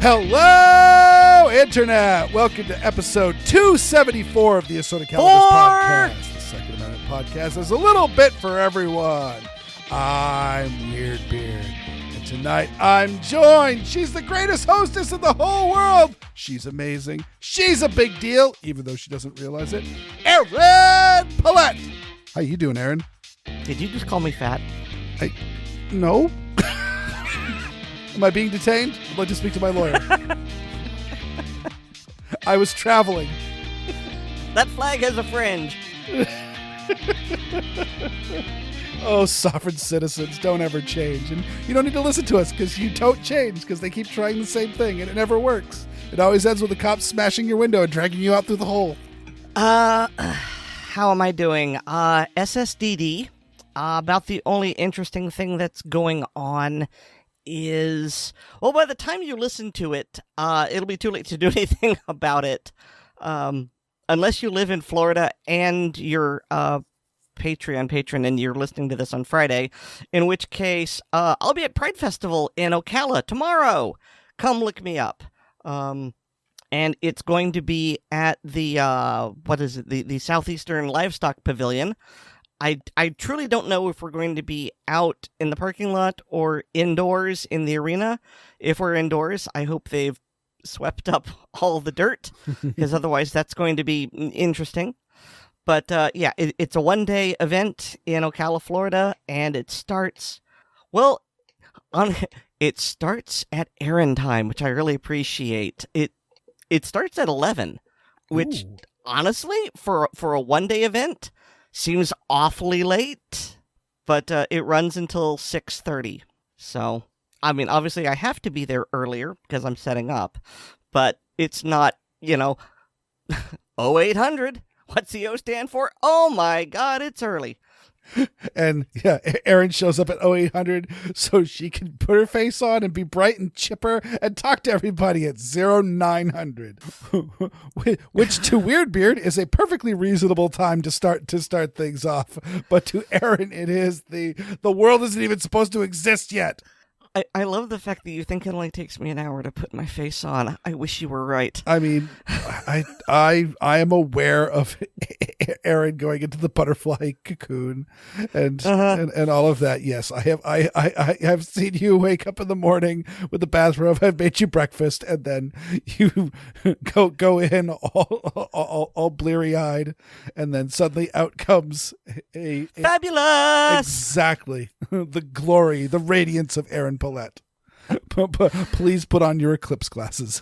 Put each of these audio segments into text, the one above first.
Hello, Internet! Welcome to episode 274 of the Assorted podcast. The Second Amendment podcast is a little bit for everyone. I'm Weer'd, and tonight I'm joined. She's the greatest hostess in the whole world. She's amazing. She's a big deal, even though she doesn't realize it. Erin Paulette. How you doing, Erin? Did you just call me fat? No. Am I being detained? I'd like to speak to my lawyer. I was traveling. That flag has a fringe. Oh, sovereign citizens, don't ever change. And you don't need to listen to us because you don't change because they keep trying the same thing and it never works. It always ends with the cops smashing your window and dragging you out through the hole. How am I doing? SSDD. About the only interesting thing that's going on is, well, by the time you listen to it, it'll be too late to do anything about it. Unless you live in Florida and you're Patreon patron and you're listening to this on Friday, in which case I'll be at Pride Festival in Ocala tomorrow. Come look me up. And it's going to be at the the Southeastern Livestock Pavilion. I truly don't know if we're going to be out in the parking lot or indoors in the arena. If we're indoors, I hope they've swept up all the dirt, because otherwise that's going to be interesting. But yeah, it's a one-day event in Ocala, Florida, and it starts, it starts at Erin time, which I really appreciate. It starts at 11, which honestly, for a one-day event, seems awfully late, but it runs until 6:30. So, I mean, obviously I have to be there earlier because I'm setting up, but it's not, 0800. What's the O stand for? Oh my God, it's early. And yeah, Erin shows up at 0800 so she can put her face on and be bright and chipper and talk to everybody at 0900, which to Weer'd is a perfectly reasonable time to start things off. But to Erin, it is the world isn't even supposed to exist yet. I love the fact that you think it only takes me an hour to put my face on. I wish you were right. I mean, I am aware of Erin going into the butterfly cocoon and all of that. Yes, I have seen you wake up in the morning with the bathrobe. I've made you breakfast, and then you go in all bleary eyed, and then suddenly out comes a fabulous, exactly the glory, the radiance of Erin Paulette. Please put on your eclipse glasses.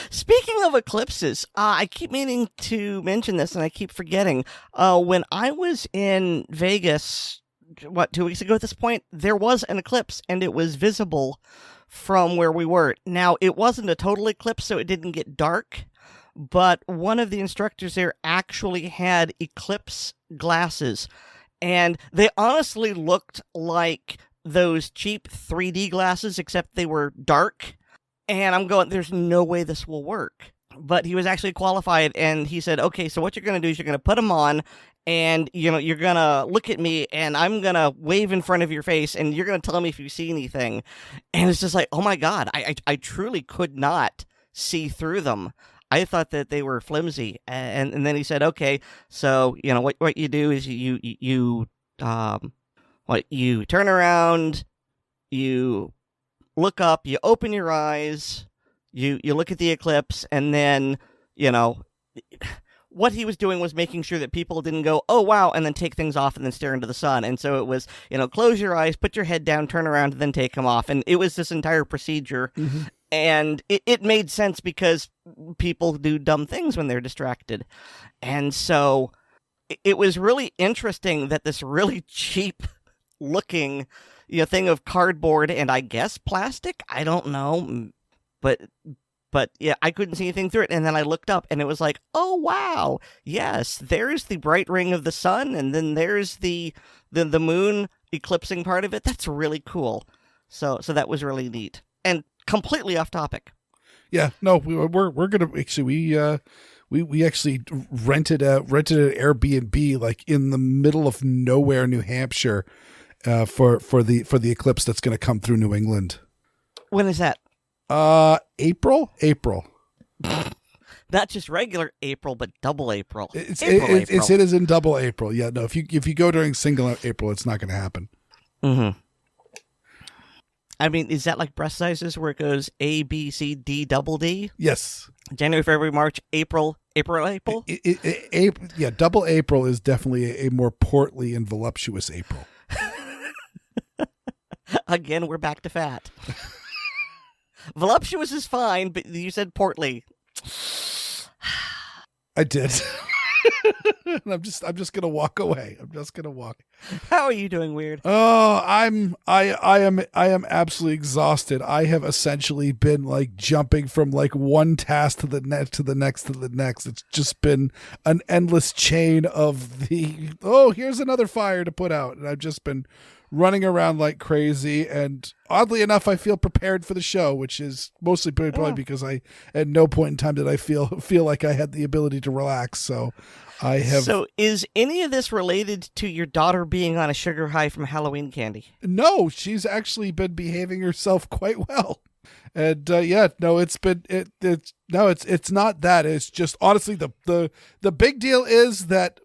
Speaking of eclipses, I keep meaning to mention this and I keep forgetting. When I was in Vegas, 2 weeks ago at this point, there was an eclipse and it was visible from where we were. Now, it wasn't a total eclipse, so it didn't get dark, but one of the instructors there actually had eclipse glasses, and they honestly looked like those cheap 3D glasses, except they were dark. And I'm going, there's no way this will work. But he was actually qualified, and he said, okay, so what you're going to do is you're going to put them on, and you're going to look at me, and I'm going to wave in front of your face, and you're going to tell me if you see anything. And it's just like, oh my God, I truly could not see through them. I thought that they were flimsy. And then he said, okay, so, what you do is you turn around, you look up, you open your eyes, you look at the eclipse, and then, what he was doing was making sure that people didn't go, oh, wow, and then take things off and then stare into the sun. And so it was, close your eyes, put your head down, turn around, and then take them off. And it was this entire procedure. Mm-hmm. And it made sense because people do dumb things when they're distracted. And so it was really interesting that this really cheap looking thing of cardboard and I guess plastic, I don't know, but yeah, I couldn't see anything through it. And then I looked up and it was like, oh wow, yes, there's the bright ring of the sun, and then there's the moon eclipsing part of it. That's really cool. So that was really neat and completely off topic. Yeah, no, we're gonna actually we actually rented an Airbnb like in the middle of nowhere, New Hampshire, for the eclipse that's going to come through New England. When is that? April. Not just regular April, but double April. It is in double April. Yeah, no. If you go during single April, it's not going to happen. Mm-hmm. I mean, is that like breast sizes where it goes A, B, C, D, double D? Yes. January, February, March, April. Yeah, double April is definitely a more portly and voluptuous April. Again, we're back to fat. Voluptuous is fine, but you said portly. I did. I'm just gonna walk away. How are you doing, Weer'd? Oh, I am absolutely exhausted. I have essentially been like jumping from like one task to the next to the next to the next. It's just been an endless chain of here's another fire to put out, and I've just been running around like crazy. And oddly enough, I feel prepared for the show, which is mostly probably because I at no point in time did I feel like I had the ability to relax. So I have. So is any of this related to your daughter being on a sugar high from Halloween candy? No, she's actually been behaving herself quite well. And it's not that. It's just honestly the big deal is that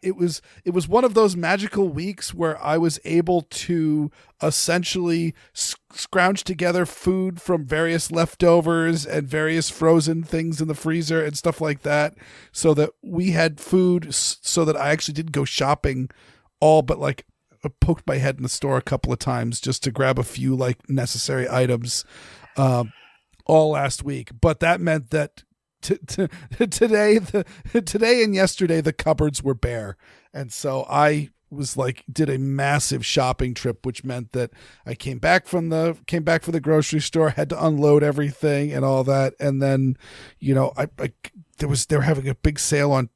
it was one of those magical weeks where I was able to essentially scrounge together food from various leftovers and various frozen things in the freezer and stuff like that, so that we had food, so that I actually didn't go shopping all but like I poked my head in the store a couple of times just to grab a few like necessary items all last week. But that meant that today and yesterday the cupboards were bare, and so I was like did a massive shopping trip, which meant that I came back from the grocery store, had to unload everything and all that, and then they were having a big sale on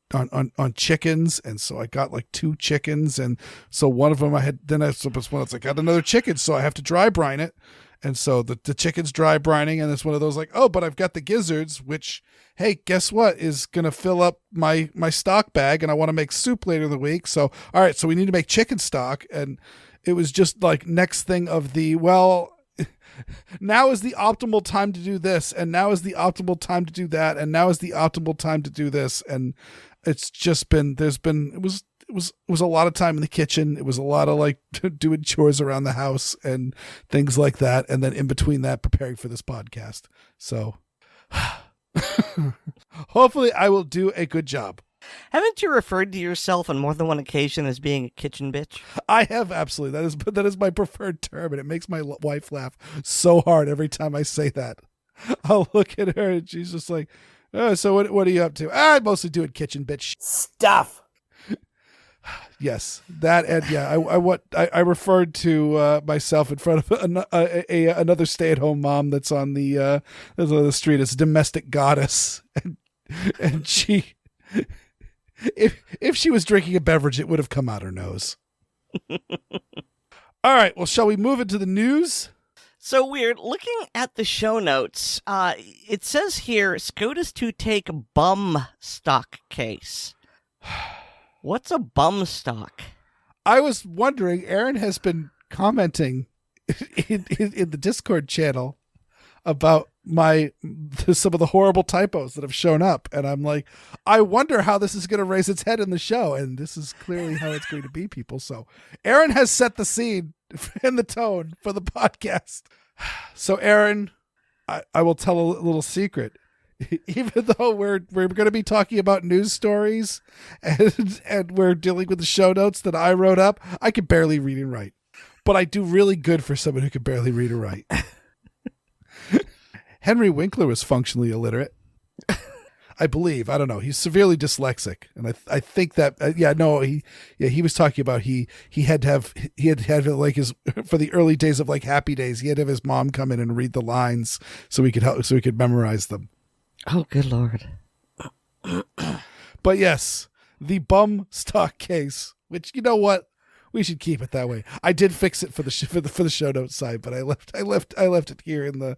chickens, and so I got like 2 chickens, and so one of them I got another chicken, so I have to dry brine it. And so the chicken's dry brining, and it's one of those like, oh, but I've got the gizzards, which, hey, guess what, is going to fill up my stock bag, and I want to make soup later in the week. So, all right, so we need to make chicken stock. And it was just like next thing of now is the optimal time to do this, and now is the optimal time to do that, and now is the optimal time to do this. And it's just been, it was a lot of time in the kitchen. It was a lot of like doing chores around the house and things like that. And then in between that, preparing for this podcast. So hopefully I will do a good job. Haven't you referred to yourself on more than one occasion as being a kitchen bitch? I have, absolutely. That is my preferred term, and it makes my wife laugh so hard every time I say that. I'll look at her and she's just like, oh, so what are you up to? I'm mostly doing kitchen bitch stuff. Yes, that, and yeah, I referred to myself in front of another stay-at-home mom that's on the street as a domestic goddess, and she, if she was drinking a beverage, it would have come out her nose. All right, well, shall we move into the news? So Weer'd, looking at the show notes, it says here, SCOTUS to take Bumpstock case. What's a Bumpstock? I was wondering, Aaron has been commenting in the Discord channel about some of the horrible typos that have shown up. And I'm like, I wonder how this is going to raise its head in the show. And this is clearly how it's going to be, people. So Aaron has set the scene and the tone for the podcast. So Aaron, I will tell a little secret. Even though we're going to be talking about news stories and we're dealing with the show notes that I wrote up, I can barely read and write. But I do really good for someone who can barely read or write. Henry Winkler was functionally illiterate, I believe. I don't know. He's severely dyslexic, and I think that he was talking about he had like his, for the early days of like Happy Days, he had to have his mom come in and read the lines so he could memorize them. Oh, good Lord. But yes, the Bumpstock case, which, you know what, we should keep it that way. I did fix it for the show notes side, but I left it here in the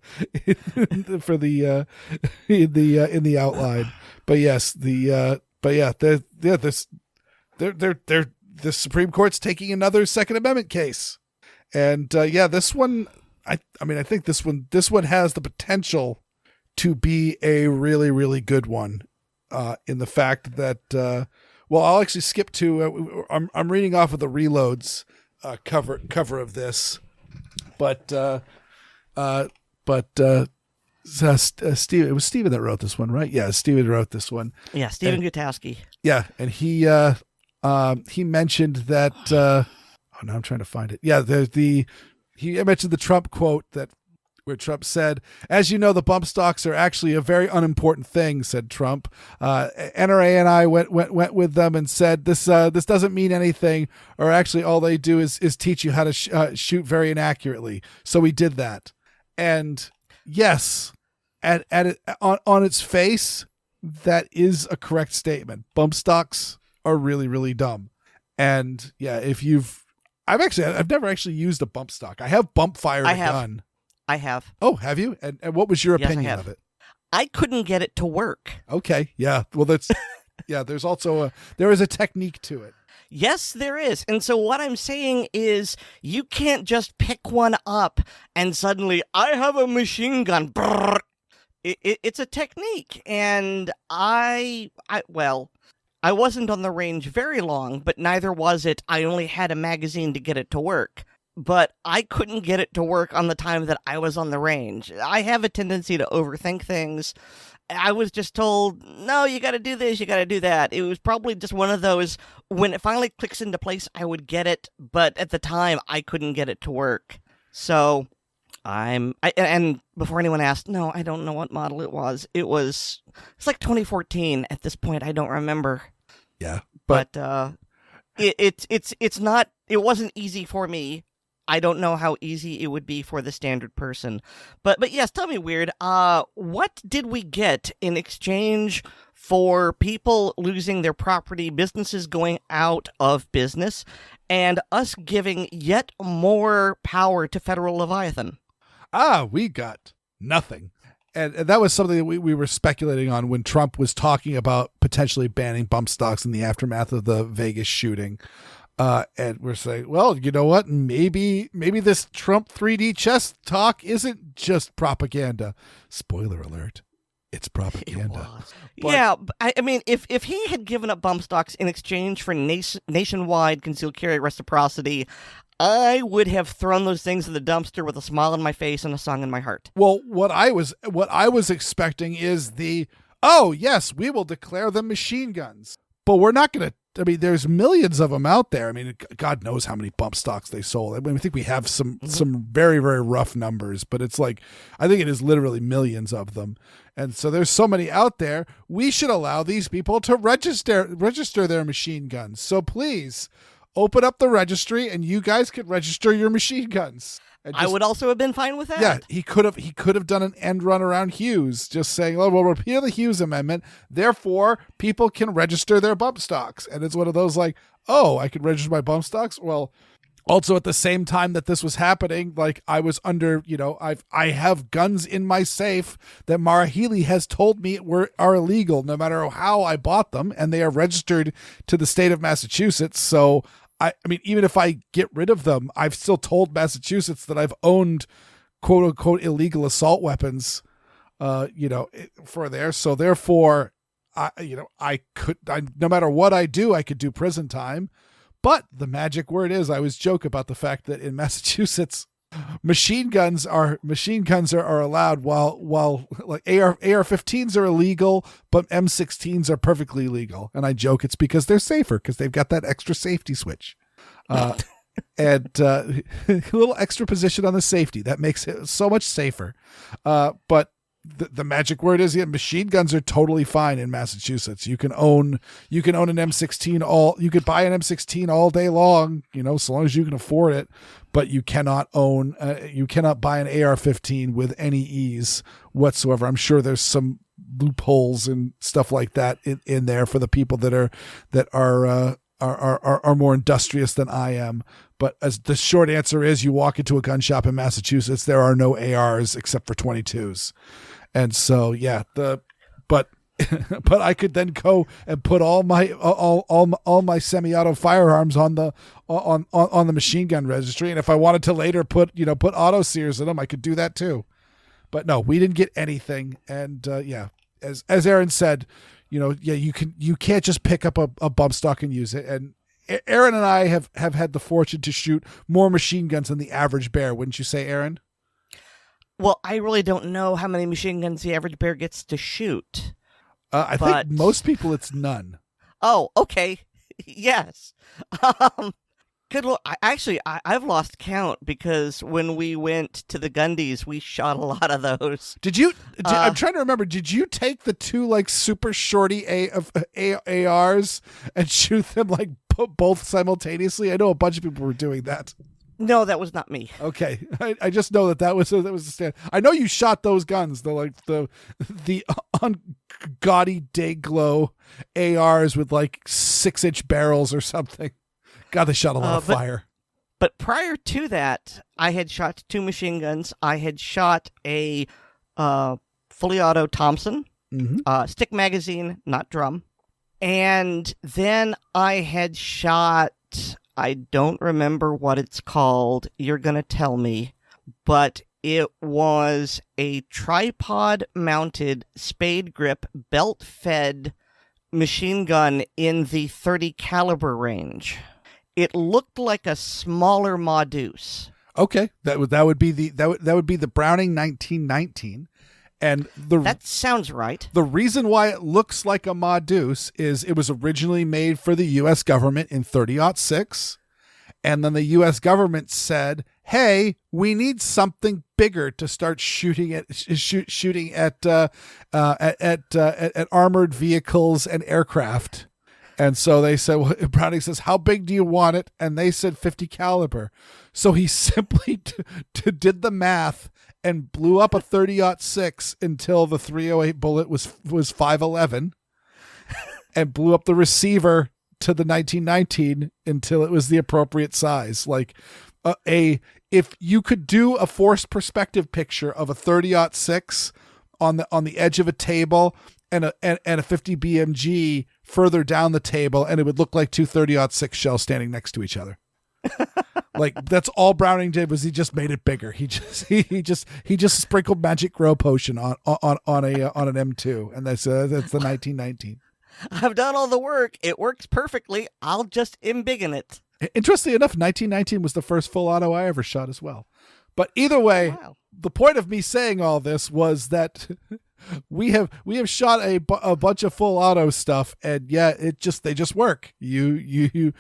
outline. But yes, the Supreme Court's taking another Second Amendment case, and this one I mean, I think this one has the potential to be a really, really good one, in the fact that, well, I'll actually skip to, I'm reading off of the Reloads cover of this, but Steve, it was Steven that wrote this one, right? Yeah, Steven wrote this one. Yeah, Steven Gutowski. Yeah, and he mentioned that. Oh, now I'm trying to find it. Yeah, he mentioned the Trump quote where Trump said, "As you know, the bump stocks are actually a very unimportant thing," said Trump. NRA and I went with them and said, this doesn't mean anything, or actually all they do is teach you how to shoot very inaccurately. So we did that. And yes, on its face, that is a correct statement. Bump stocks are really, really dumb. And yeah, I've never actually used a bump stock. I have bump fired a gun. I have. Oh, have you? And what was your opinion of it? I couldn't get it to work. Okay. Yeah. Well, that's, yeah, there's also there is a technique to it. Yes, there is. And so what I'm saying is you can't just pick one up and suddenly, I have a machine gun. Brrr. It's a technique. And I wasn't on the range very long, but neither was it. I only had a magazine to get it to work. But I couldn't get it to work on the time that I was on the range. I have a tendency to overthink things. I was just told, no, you got to do this, you got to do that. It was probably just one of those, when it finally clicks into place, I would get it. But at the time, I couldn't get it to work. So and before anyone asked, no, I don't know what model it was. It's like 2014 at this point. I don't remember. Yeah. But it's not, it wasn't easy for me. I don't know how easy it would be for the standard person. But yes, tell me, Weer'd, what did we get in exchange for people losing their property, businesses going out of business, and us giving yet more power to Federal Leviathan? We got nothing. And that was something that we were speculating on when Trump was talking about potentially banning bump stocks in the aftermath of the Vegas shooting. And we're saying, well, you know what? Maybe this Trump 3D chess talk isn't just propaganda. Spoiler alert. It's propaganda. Yeah, I mean, if he had given up bump stocks in exchange for nationwide concealed carry reciprocity, I would have thrown those things in the dumpster with a smile on my face and a song in my heart. Well, what I was expecting is oh yes, we will declare them machine guns, but we're not going to. I mean, there's millions of them out there. I mean, God knows how many bump stocks they sold. I mean, I think we have some very, very rough numbers, but it's like, I think it is literally millions of them. And so there's so many out there. We should allow these people to register their machine guns. So please open up the registry and you guys can register your machine guns. I would also have been fine with that. Yeah, he could have done an end run around Hughes, just saying, "Oh, we'll repeal the Hughes Amendment. Therefore, people can register their bump stocks." And it's one of those like, "Oh, I could register my bump stocks." Well, also at the same time that this was happening, like I was under, I have guns in my safe that Mara Healy has told me are illegal, no matter how I bought them, and they are registered to the state of Massachusetts. So. I mean, even if I get rid of them, I've still told Massachusetts that I've owned quote unquote illegal assault weapons, for there. So therefore, no matter what I do, I could do prison time. But the magic word is, I always joke about the fact that in Massachusetts, machine guns are allowed while like AR-15s are illegal, but M16s are perfectly legal. And I joke it's because they're safer, because they've got that extra safety switch, and a little extra position on the safety that makes it so much safer. But the magic word is, machine guns are totally fine in Massachusetts. You can own an M16 you could buy an M16 all day long, so long as you can afford it, but you cannot buy an AR-15 with any ease whatsoever. I'm sure there's some loopholes and stuff like that in there for the people that are more industrious than I am. But as the short answer is, you walk into a gun shop in Massachusetts, there are no ARs except for 22s. And so, yeah, but but I could then go and put all my semi-auto firearms on the machine gun registry, and if I wanted to later put auto sears in them, I could do that too. But no, we didn't get anything, and as Aaron said, you can't just pick up a bump stock and use it. And Aaron and I have had the fortune to shoot more machine guns than the average bear, wouldn't you say, Aaron? Well, I really don't know how many machine guns the average bear gets to shoot. I think most people it's none. Oh, okay. Yes. Good Lord. I've lost count because when we went to the Gundies, we shot a lot of those. Did you? I'm trying to remember. Did you take the two like super shorty ARs and shoot them like both simultaneously? I know a bunch of people were doing that. No, that was not me. Okay, I just know that was the stand. I know you shot those guns, the gaudy day glow ARs with like 6-inch barrels or something. God, they shot a lot of fire. But prior to that, I had shot 2 machine guns. I had shot a fully auto Thompson, stick magazine, not drum, and then I had shot. I don't remember what it's called. You're going to tell me. But it was a tripod-mounted, spade grip, belt-fed machine gun in the .30 caliber range. It looked like a smaller Modus. Okay, that would be the Browning 1919. And that sounds right. The reason why it looks like a Modus is it was originally made for the U.S. government in 30-06, and then the U.S. government said, "Hey, we need something bigger to start shooting at armored vehicles and aircraft." And so they said, well, Browning says, "How big do you want it?" And they said 50 caliber. So he simply did the math and blew up a 30-06 until the 308 bullet was 511, and blew up the receiver to the 1919 until it was the appropriate size. Like if you could do a forced perspective picture of a 30-06 on the edge of a table and a 50 BMG further down the table, and it would look like 2 30-06 shells standing next to each other. Like that's all Browning did, was he just made it bigger. He just sprinkled magic grow potion on an M2, and that's the 1919. I've done all the work. It works perfectly. I'll just embiggen it. Interestingly enough, 1919 was the first full auto I ever shot as well. But either way, wow. The point of me saying all this was that we have shot a bunch of full auto stuff, and they just work. You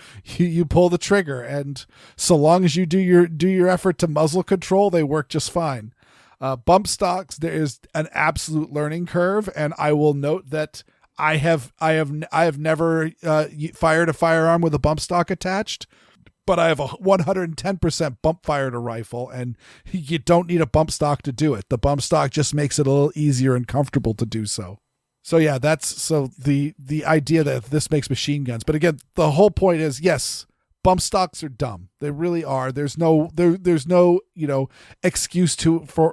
pull the trigger, and so long as you do your effort to muzzle control, they work just fine. Bump stocks, there is an absolute learning curve, and I will note that I have never fired a firearm with a bump stock attached, but I have a 110% bump fired a rifle, and you don't need a bump stock to do it. The bump stock just makes it a little easier and comfortable to do so. So yeah, that's the idea that this makes machine guns. But again, the whole point is, yes, bump stocks are dumb. They really are. There's no excuse for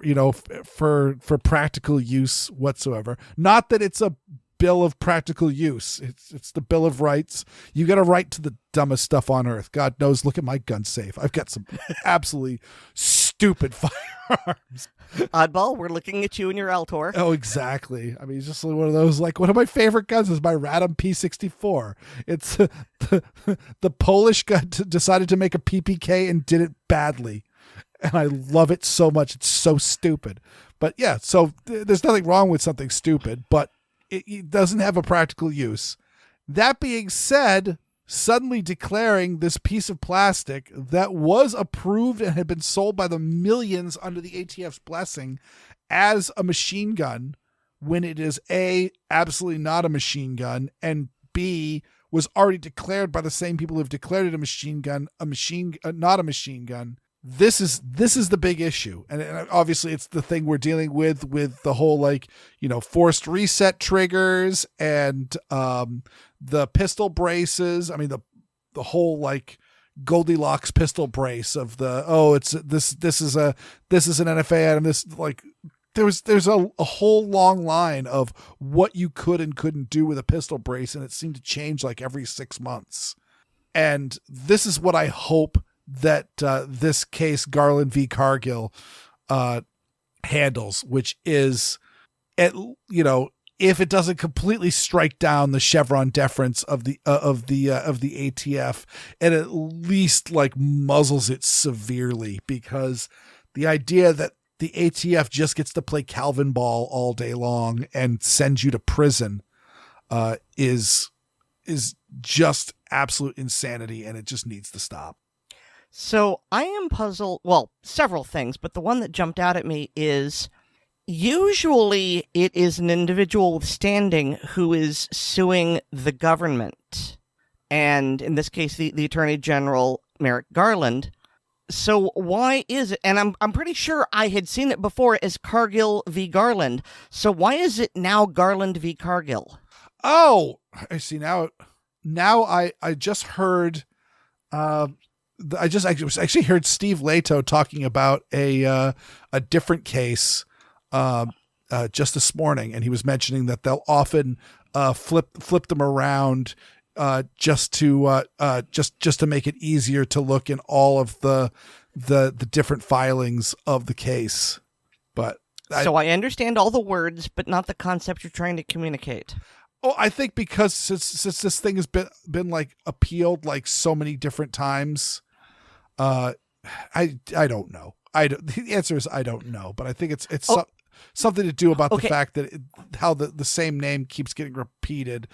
practical use whatsoever. Not that it's a bill of practical use. It's the Bill of Rights. You got a right to the dumbest stuff on earth. God knows, look at my gun safe. I've got some absolutely stupid firearms. Oddball, we're looking at you and your Altor. Oh, exactly. I mean, it's just one of those, like, one of my favorite guns is my Radom P64. It's the Polish guy decided to make a PPK and did it badly. And I love it so much. It's so stupid. But yeah, so there's nothing wrong with something stupid, but it doesn't have a practical use. That being said, suddenly declaring this piece of plastic that was approved and had been sold by the millions under the ATF's blessing as a machine gun, when it is A, absolutely not a machine gun, and B, was already declared by the same people who've declared it a machine gun, not a machine gun. This is the big issue, and obviously it's the thing we're dealing with the whole forced reset triggers and the pistol braces. I mean the whole Goldilocks pistol brace of this is an NFA item. This there's a whole long line of what you could and couldn't do with a pistol brace, and it seemed to change like every 6 months. And this is what I hope that this case, Garland v. Cargill, handles, which is, if it doesn't completely strike down the Chevron deference of the ATF, and at least like muzzles it severely, because the idea that the ATF just gets to play Calvin ball all day long and send you to prison is just absolute insanity, and it just needs to stop. So I am puzzled. Well, several things, but the one that jumped out at me is usually it is an individual with standing who is suing the government. And in this case, the Attorney General, Merrick Garland. So why is it, and I'm pretty sure I had seen it before as Cargill v. Garland. So why is it now Garland v. Cargill? Oh, I see now. Now I just heard, I actually heard Steve Leto talking about a different case just this morning, and he was mentioning that they'll often flip them around just to make it easier to look in all of the different filings of the case. But so I understand all the words, but not the concept you're trying to communicate. Oh, I think because since this thing has been like appealed like so many different times, I don't know. The answer is I don't know, but I think it's something to do about the fact that how the same name keeps getting repeated.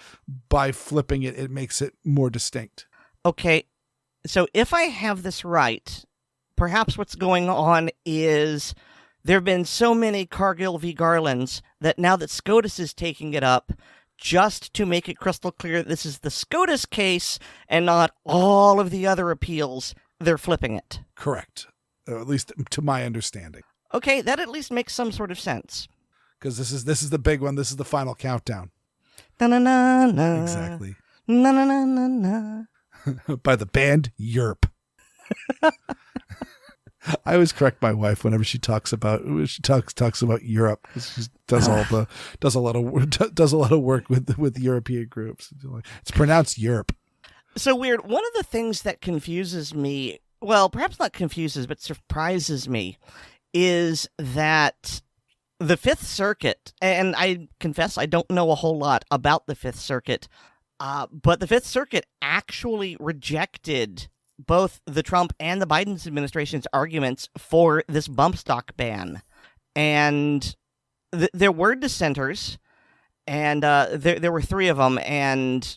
By flipping it, it makes it more distinct. Okay. So if I have this right, perhaps what's going on is there have been so many Cargill v. Garlands that now that SCOTUS is taking it up, just to make it crystal clear this is the SCOTUS case and not all of the other appeals, they're flipping it. Correct. At least to my understanding. Okay, that at least makes some sort of sense. Because this is the big one. This is the final countdown. Na-na-na-na. Exactly. Na-na-na-na-na. By the band Yerp. I always correct my wife whenever she talks about Europe. She does a lot of work with European groups. It's pronounced Yerp. So weird. One of the things that confuses me, well, perhaps not confuses, but surprises me, is that the Fifth Circuit, and I confess I don't know a whole lot about the Fifth Circuit, but the Fifth Circuit actually rejected both the Trump and the Biden administration's arguments for this bump stock ban. And there were dissenters, and there were three of them, and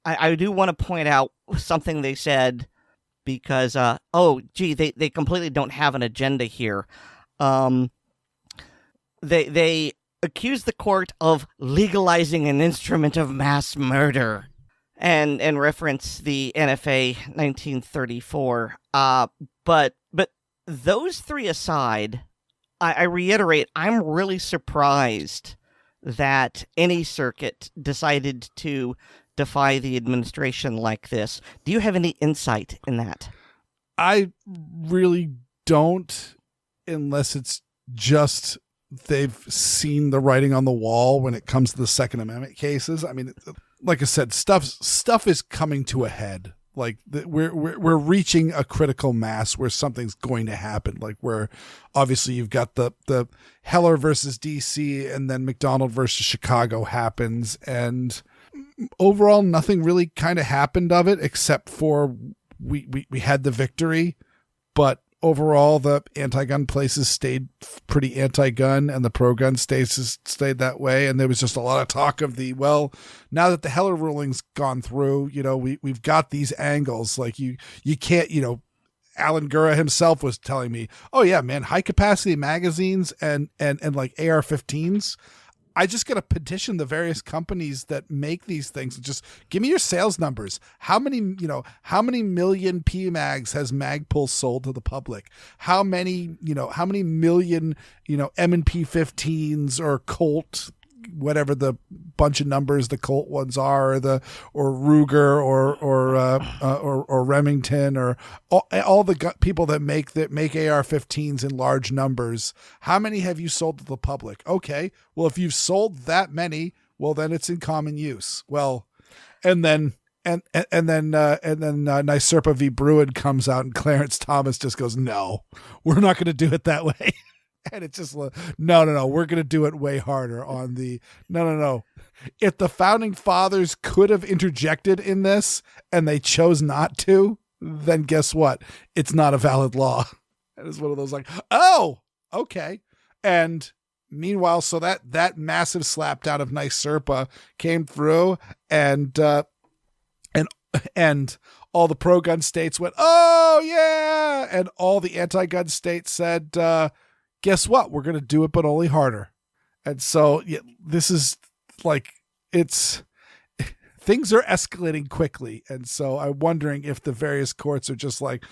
I do want to point out something they said, because, they completely don't have an agenda here. They accused the court of legalizing an instrument of mass murder, and reference the NFA 1934. But those three aside, I reiterate, I'm really surprised that any circuit decided to defy the administration like this. Do you have any insight in that? I really don't, unless it's just they've seen the writing on the wall when it comes to the Second Amendment cases. I mean, like I said, stuff is coming to a head. Like we're reaching a critical mass where something's going to happen. Like where obviously you've got the Heller versus DC, and then McDonald versus Chicago happens, and overall nothing really kind of happened of it except for we had the victory, but overall the anti-gun places stayed pretty anti-gun, and the pro-gun states stayed that way. And there was just a lot of talk of now that the Heller ruling's gone through, we've got these angles. Like you can't, Alan Gura himself was telling me, oh yeah, man, high capacity magazines and like AR-15s. I just got to petition the various companies that make these things and just give me your sales numbers. How many million PMags has Magpul sold to the public? How many million, M&P 15s or Colt whatever the bunch of numbers the Colt ones are, or Ruger or Remington, or all the people that make AR-15s in large numbers. How many have you sold to the public? Okay, well, if you've sold that many, well, then it's in common use. Well, and then Nyserpa v. Bruin comes out, and Clarence Thomas just goes, "No, we're not going to do it that way." And it's just, no, we're going to do it way harder on the, no. If the founding fathers could have interjected in this and they chose not to, then guess what? It's not a valid law. And it's one of those like, oh, okay. And meanwhile, so that massive slapdown of Nyserpa came through, and all the pro-gun states went, oh, yeah. And all the anti-gun states said, guess what? We're going to do it, but only harder. And so this is like, things are escalating quickly. And so I'm wondering if the various courts are just like,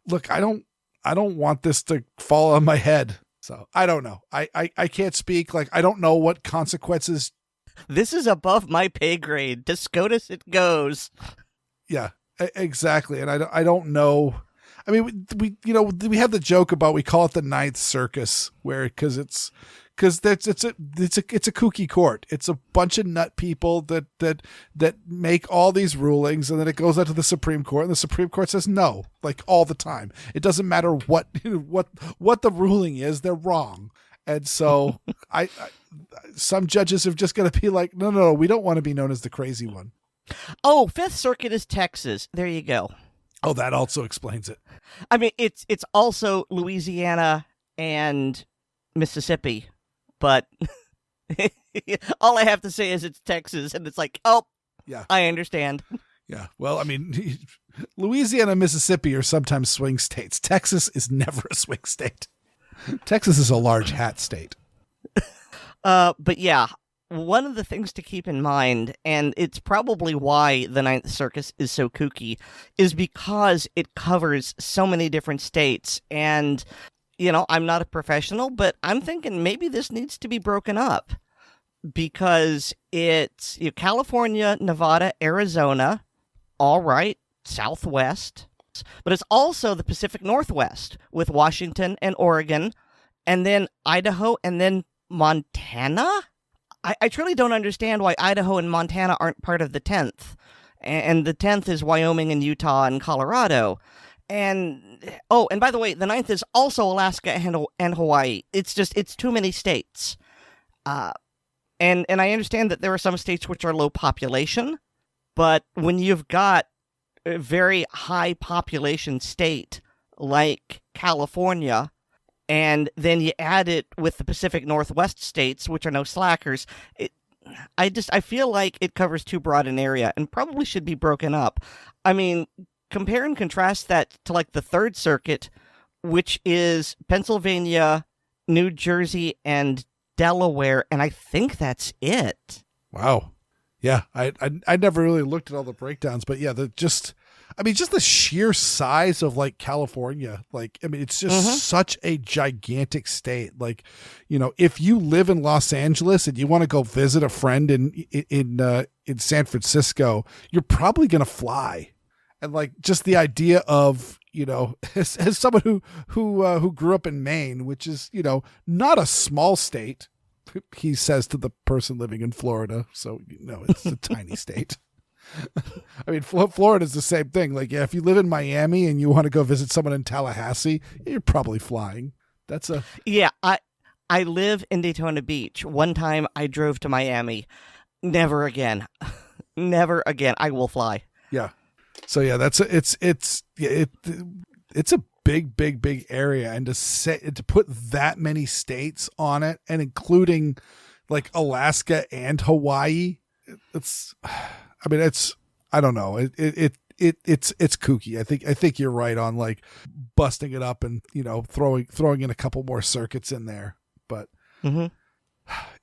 look, I don't want this to fall on my head. So I don't know. I can't speak. Like, I don't know what consequences. This is above my pay grade. To SCOTUS it goes. Yeah, exactly. And I don't know. I mean, we have the joke about, we call it the Ninth Circus, because it's a kooky court. It's a bunch of nut people that make all these rulings, and then it goes out to the Supreme Court, and the Supreme Court says no, like, all the time. It doesn't matter what the ruling is, they're wrong. And so some judges have just got to be like, no, we don't want to be known as the crazy one. Oh, Fifth Circuit is Texas. There you go. Oh, that also explains it. I mean, it's also Louisiana and Mississippi, but all I have to say is it's Texas, and it's like, oh, yeah, I understand. Yeah, well, I mean, Louisiana and Mississippi are sometimes swing states. Texas is never a swing state. Texas is a large hat state. But yeah, one of the things to keep in mind, and it's probably why the Ninth Circus is so kooky, is because it covers so many different states. And, I'm not a professional, but I'm thinking maybe this needs to be broken up, because it's California, Nevada, Arizona, all right, Southwest, but it's also the Pacific Northwest with Washington and Oregon, and then Idaho, and then Montana? I truly don't understand why Idaho and Montana aren't part of the 10th. And the 10th is Wyoming and Utah and Colorado. And by the way, the 9th is also Alaska and Hawaii. It's too many states. And I understand that there are some states which are low population, but when you've got a very high population state like California, and then you add it with the Pacific Northwest states, which are no slackers, I feel like it covers too broad an area and probably should be broken up. I mean, compare and contrast that to like the Third Circuit, which is Pennsylvania, New Jersey, and Delaware, and I think that's it. Wow. Yeah, I never really looked at all the breakdowns, but yeah, just the sheer size of like California, it's just such a gigantic state. Like, if you live in Los Angeles and you want to go visit a friend in San Francisco, you're probably going to fly. And like, just the idea of, as someone who grew up in Maine, which is, not a small state, he says to the person living in Florida. So, it's a tiny state. I mean, Florida is the same thing. Like, yeah, if you live in Miami and you want to go visit someone in Tallahassee, you're probably flying. Yeah, I live in Daytona Beach. One time I drove to Miami. Never again. Never again. I will fly. Yeah. So yeah, it's a big area, and to put that many states on it, and including like Alaska and Hawaii, I don't know. It's kooky. I think you're right on like busting it up and, throwing in a couple more circuits in there. But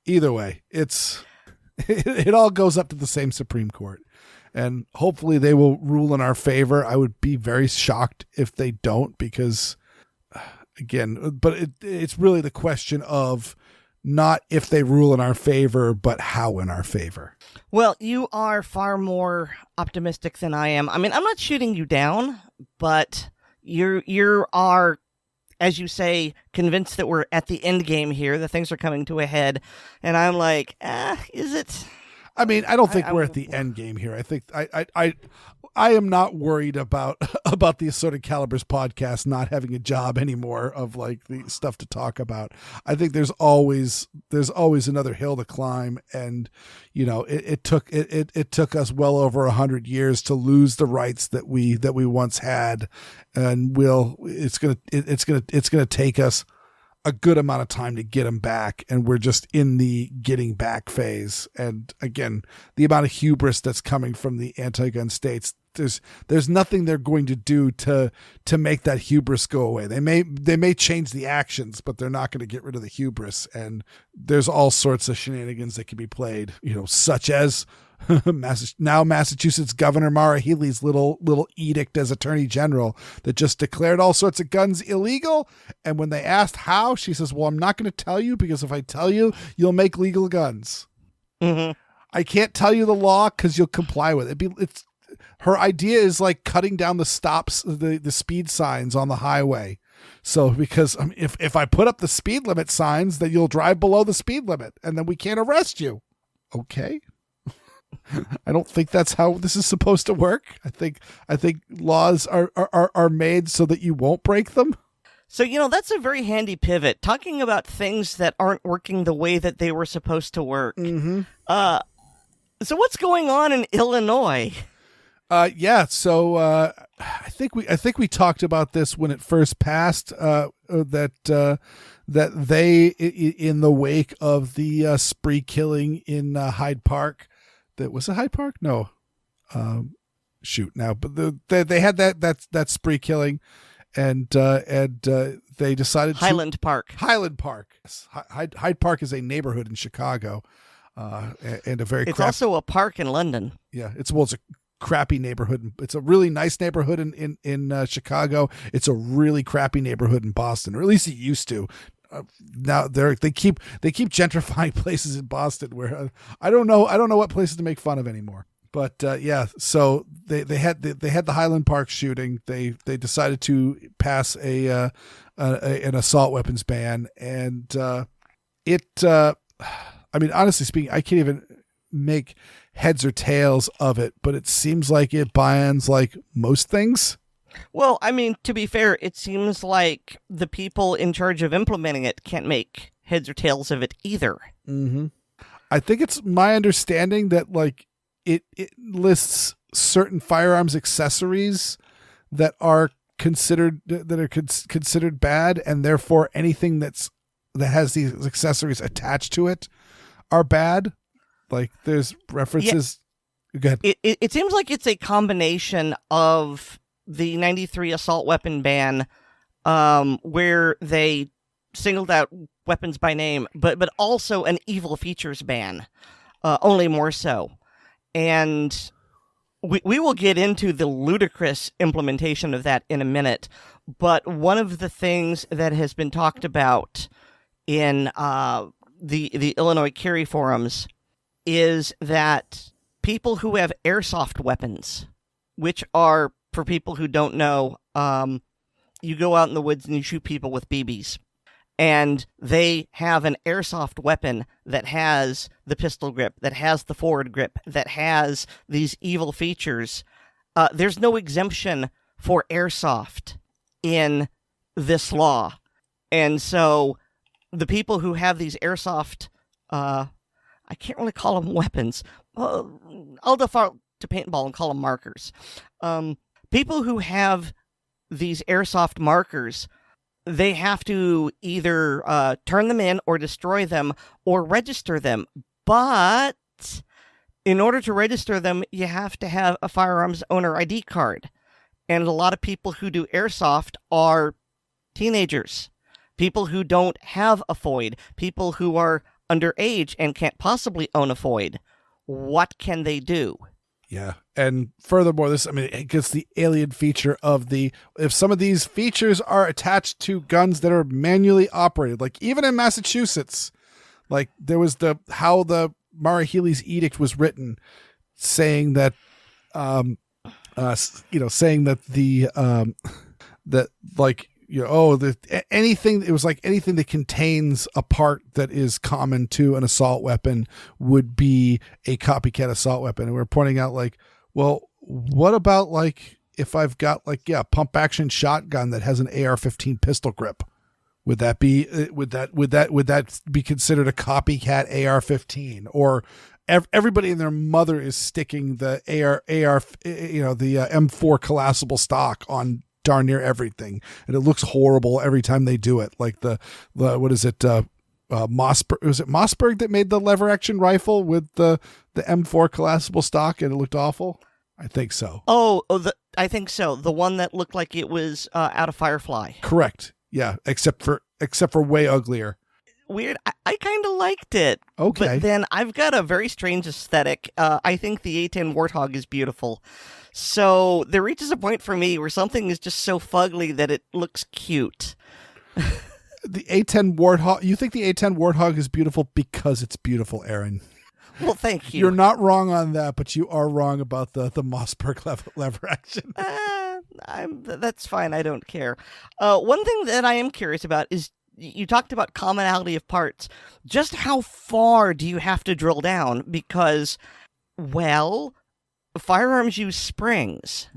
either way, it all goes up to the same Supreme Court, and hopefully they will rule in our favor. I would be very shocked if they don't, because again, but it's really the question of not if they rule in our favor, but how in our favor. Well, you are far more optimistic than I am. I mean, I'm not shooting you down, but you are, as you say, convinced that we're at the end game here, that things are coming to a head, and I'm like, is it? I mean, I don't think we're at the end game here. I think I am not worried about the Assorted Calibers podcast not having a job anymore of like the stuff to talk about. I think there's always another hill to climb, and you know it took us well over 100 years to lose the rights that we once had, and it's gonna take us a good amount of time to get them back, and we're just in the getting back phase. And again, the amount of hubris that's coming from the anti-gun states, there's nothing they're going to do to make that hubris go away. They may change the actions, but they're not going to get rid of the hubris. And there's all sorts of shenanigans that can be played, you know, such as now Massachusetts Governor Maura Healey's little edict as Attorney General that just declared all sorts of guns illegal. And when they asked how, she says, well, I'm not going to tell you, because if I tell you, you'll make legal guns. Mm-hmm. I can't tell you the law because you'll comply with it. It's her idea is like cutting down the stops, the speed signs on the highway. So because if I put up the speed limit signs, then you'll drive below the speed limit and then we can't arrest you. Okay. I don't think that's how this is supposed to work. I think laws are made so that you won't break them. So, you know, that's a very handy pivot, talking about things that aren't working the way that they were supposed to work. Mm-hmm. So what's going on in Illinois? Yeah. So I think we talked about this when it first passed. That they, in the wake of the spree killing in Hyde Park. That was it Hyde Park? No. Shoot now. But they had that spree killing, and they decided Highland Park. Highland Park. Yes. Hyde Park is a neighborhood in Chicago, and a very. It's also a park in London. Yeah, it's a crappy neighborhood. It's a really nice neighborhood in Chicago. It's a really crappy neighborhood in Boston, or at least it used to. Now they keep gentrifying places in Boston where I don't know what places to make fun of anymore. But yeah, so they had the Highland Park shooting. They decided to pass an assault weapons ban, and I mean, honestly speaking, I can't even make heads or tails of it, but it seems like it bans like most things. Well, I mean, to be fair, it seems like the people in charge of implementing it can't make heads or tails of it either. Mm-hmm. I think it's my understanding that like it lists certain firearms accessories that are considered bad, and therefore anything that has these accessories attached to it are bad. Like there's references. Yeah. Go ahead. It seems like it's a combination of the 93 assault weapon ban, where they singled out weapons by name, but also an evil features ban, only more so. And we will get into the ludicrous implementation of that in a minute. But one of the things that has been talked about in the Illinois carry forums is that people who have airsoft weapons, which are, for people who don't know, you go out in the woods and you shoot people with BBs. And they have an airsoft weapon that has the pistol grip, that has the forward grip, that has these evil features. There's no exemption for airsoft in this law. And so the people who have these airsoft, I can't really call them weapons. I'll default to paintball and call them markers. People who have these airsoft markers, they have to either turn them in or destroy them or register them. But in order to register them, you have to have a firearms owner ID card. And a lot of people who do airsoft are teenagers, people who don't have a FOID, people who are underage and can't possibly own a FOID. What can they do? Yeah. And furthermore, it gets the alien feature of if some of these features are attached to guns that are manually operated, like even in Massachusetts, Like there was how the Mara Healy's edict was written, saying that, saying that anything, it was like anything that contains a part that is common to an assault weapon would be a copycat assault weapon. And we're pointing out like, well, what about like if I've got like, pump action shotgun that has an AR-15 pistol grip? Would that be would that be considered a copycat AR-15? Or everybody and their mother is sticking the AR the M4 collapsible stock on darn near everything, and it looks horrible every time they do it. Like the what is it? Mossberg, was it Mossberg that made the lever action rifle with the M4 collapsible stock, and it looked awful? I think so. I think so. The one that looked like it was out of Firefly. Correct. Yeah, except for way uglier. Weird. I kind of liked it. Okay. But then I've got a very strange aesthetic. I think the A10 Warthog is beautiful. So there reaches a point for me where something is just so fugly that it looks cute. The A10 Warthog. You think the A10 Warthog is beautiful because it's beautiful, Aaron. Well, thank you. You're not wrong on that, but you are wrong about the Mossberg lever action. That's fine. I don't care. One thing that I am curious about is you talked about commonality of parts. Just how far do you have to drill down? Because, well, firearms use springs.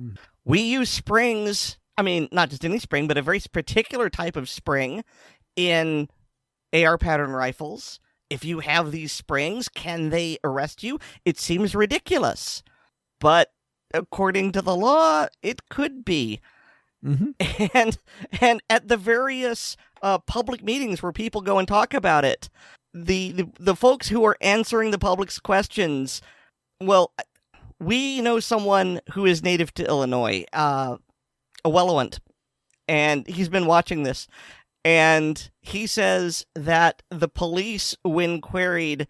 We use springs. I mean, not just any spring, but a very particular type of spring in AR pattern rifles. If you have these springs, can they arrest you? It seems ridiculous. But according to the law, it could be. Mm-hmm. And at the various public meetings where people go and talk about it, the folks who are answering the public's questions, well, we know someone who is native to Illinois, a Wellowant, and he's been watching this. And he says that the police, when queried,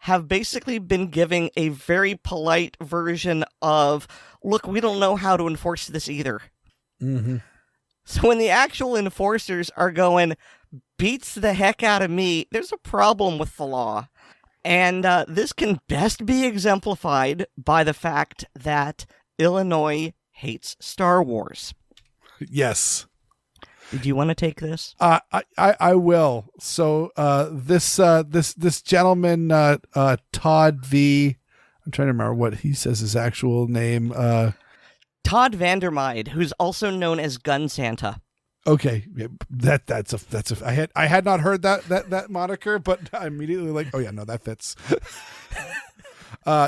have basically been giving a very polite version of, look, we don't know how to enforce this either. Mm-hmm. So when the actual enforcers are going, beats the heck out of me, there's a problem with the law. And this can best be exemplified by the fact that Illinois hates Star Wars. Yes. Did you want to take this? I will. So this gentleman, Todd V, I'm trying to remember what he says his actual name. Todd Vandermeide, who's also known as Gun Santa. Okay, that's a I had not heard that moniker, but I immediately like, oh yeah, no, that fits.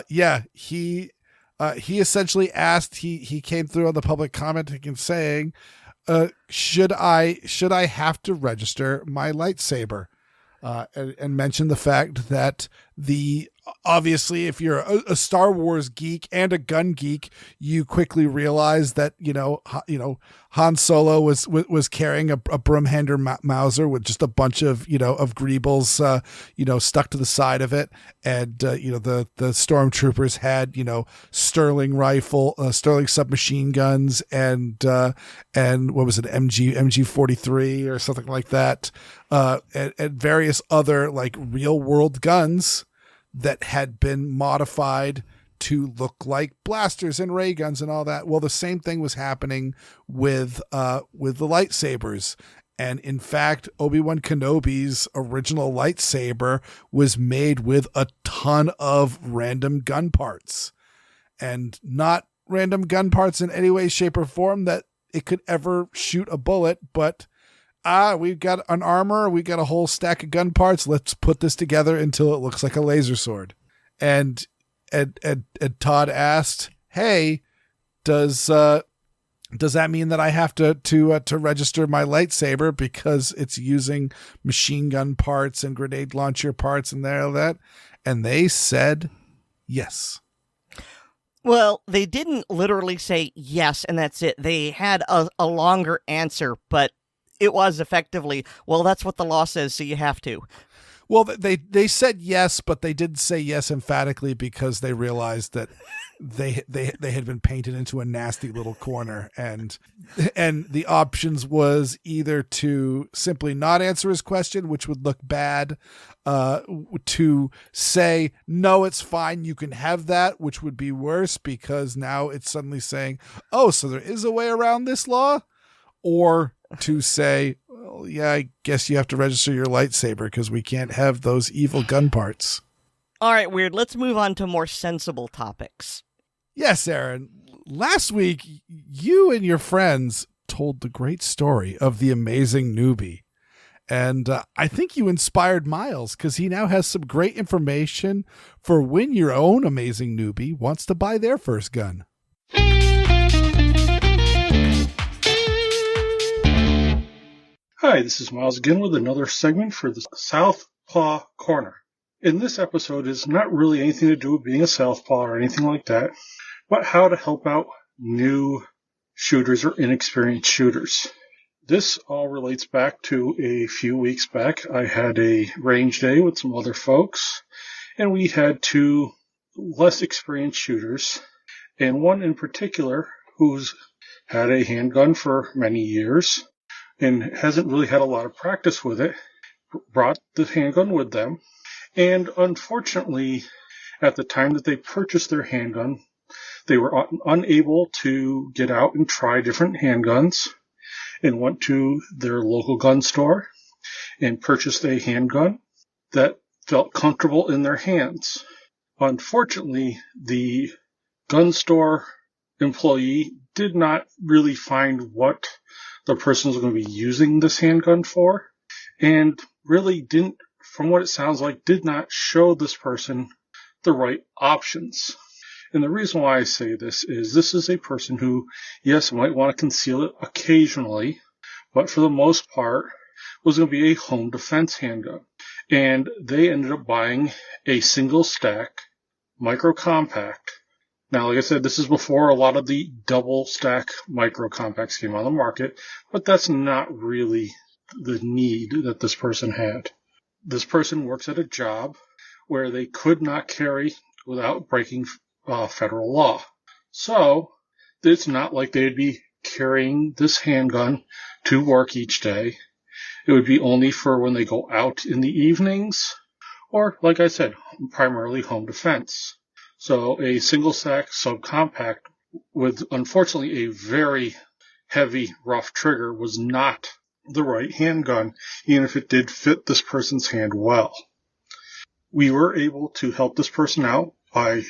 He essentially asked, he came through on the public commenting and saying, should I have to register my lightsaber? And mention the fact that obviously if you're a Star Wars geek and a gun geek, you quickly realize that Han Solo was carrying a Broomhander Mauser with just a bunch of of greebles stuck to the side of it, and the stormtroopers had Sterling rifle, Sterling submachine guns, and what was it, MG 43 or something like that, and various other like real world guns that had been modified to look like blasters and ray guns and all that. Well, the same thing was happening with the lightsabers. And in fact, Obi-Wan Kenobi's original lightsaber was made with a ton of random gun parts, and not random gun parts in any way, shape, or form that it could ever shoot a bullet, but we've got an armor, we got a whole stack of gun parts, let's put this together until it looks like a laser sword. And Todd asked, hey, does that mean that I have to register my lightsaber because it's using machine gun parts and grenade launcher parts and all that? And they said yes. Well, they didn't literally say yes and that's it. They had a longer answer, but it was effectively, well, that's what the law says, so you have to. Well, they said yes, but they didn't say yes emphatically because they realized that they had been painted into a nasty little corner, and the options was either to simply not answer his question, which would look bad, to say no, it's fine, you can have that, which would be worse because now it's suddenly saying, oh, so there is a way around this law, or to say, well, yeah, I guess you have to register your lightsaber because we can't have those evil gun parts. All right, Weer'd, let's move on to more sensible topics. Yes, Aaron. Last week, you and your friends told the great story of the amazing newbie. And I think you inspired Miles because he now has some great information for when your own amazing newbie wants to buy their first gun. Hi, this is Miles again with another segment for the Southpaw Corner. In this episode is not really anything to do with being a Southpaw or anything like that, but how to help out new shooters or inexperienced shooters. This all relates back to a few weeks back. I had a range day with some other folks, and we had two less experienced shooters, and one in particular who's had a handgun for many years and hasn't really had a lot of practice with it, brought the handgun with them. And unfortunately, at the time that they purchased their handgun, they were unable to get out and try different handguns and went to their local gun store and purchased a handgun that felt comfortable in their hands. Unfortunately, the gun store employee did not really find what the person was going to be using this handgun for, and really didn't, from what it sounds like, did not show this person the right options. And the reason why I say this is a person who, yes, might want to conceal it occasionally, but for the most part was going to be a home defense handgun. And they ended up buying a single stack micro compact. Now, like I said, this is before a lot of the double stack micro compacts came on the market, but that's not really the need that this person had. This person works at a job where they could not carry without breaking federal law. So it's not like they'd be carrying this handgun to work each day. It would be only for when they go out in the evenings, or, like I said, primarily home defense. So a single stack subcompact with, unfortunately, a very heavy, rough trigger was not the right handgun, even if it did fit this person's hand well. We were able to help this person out by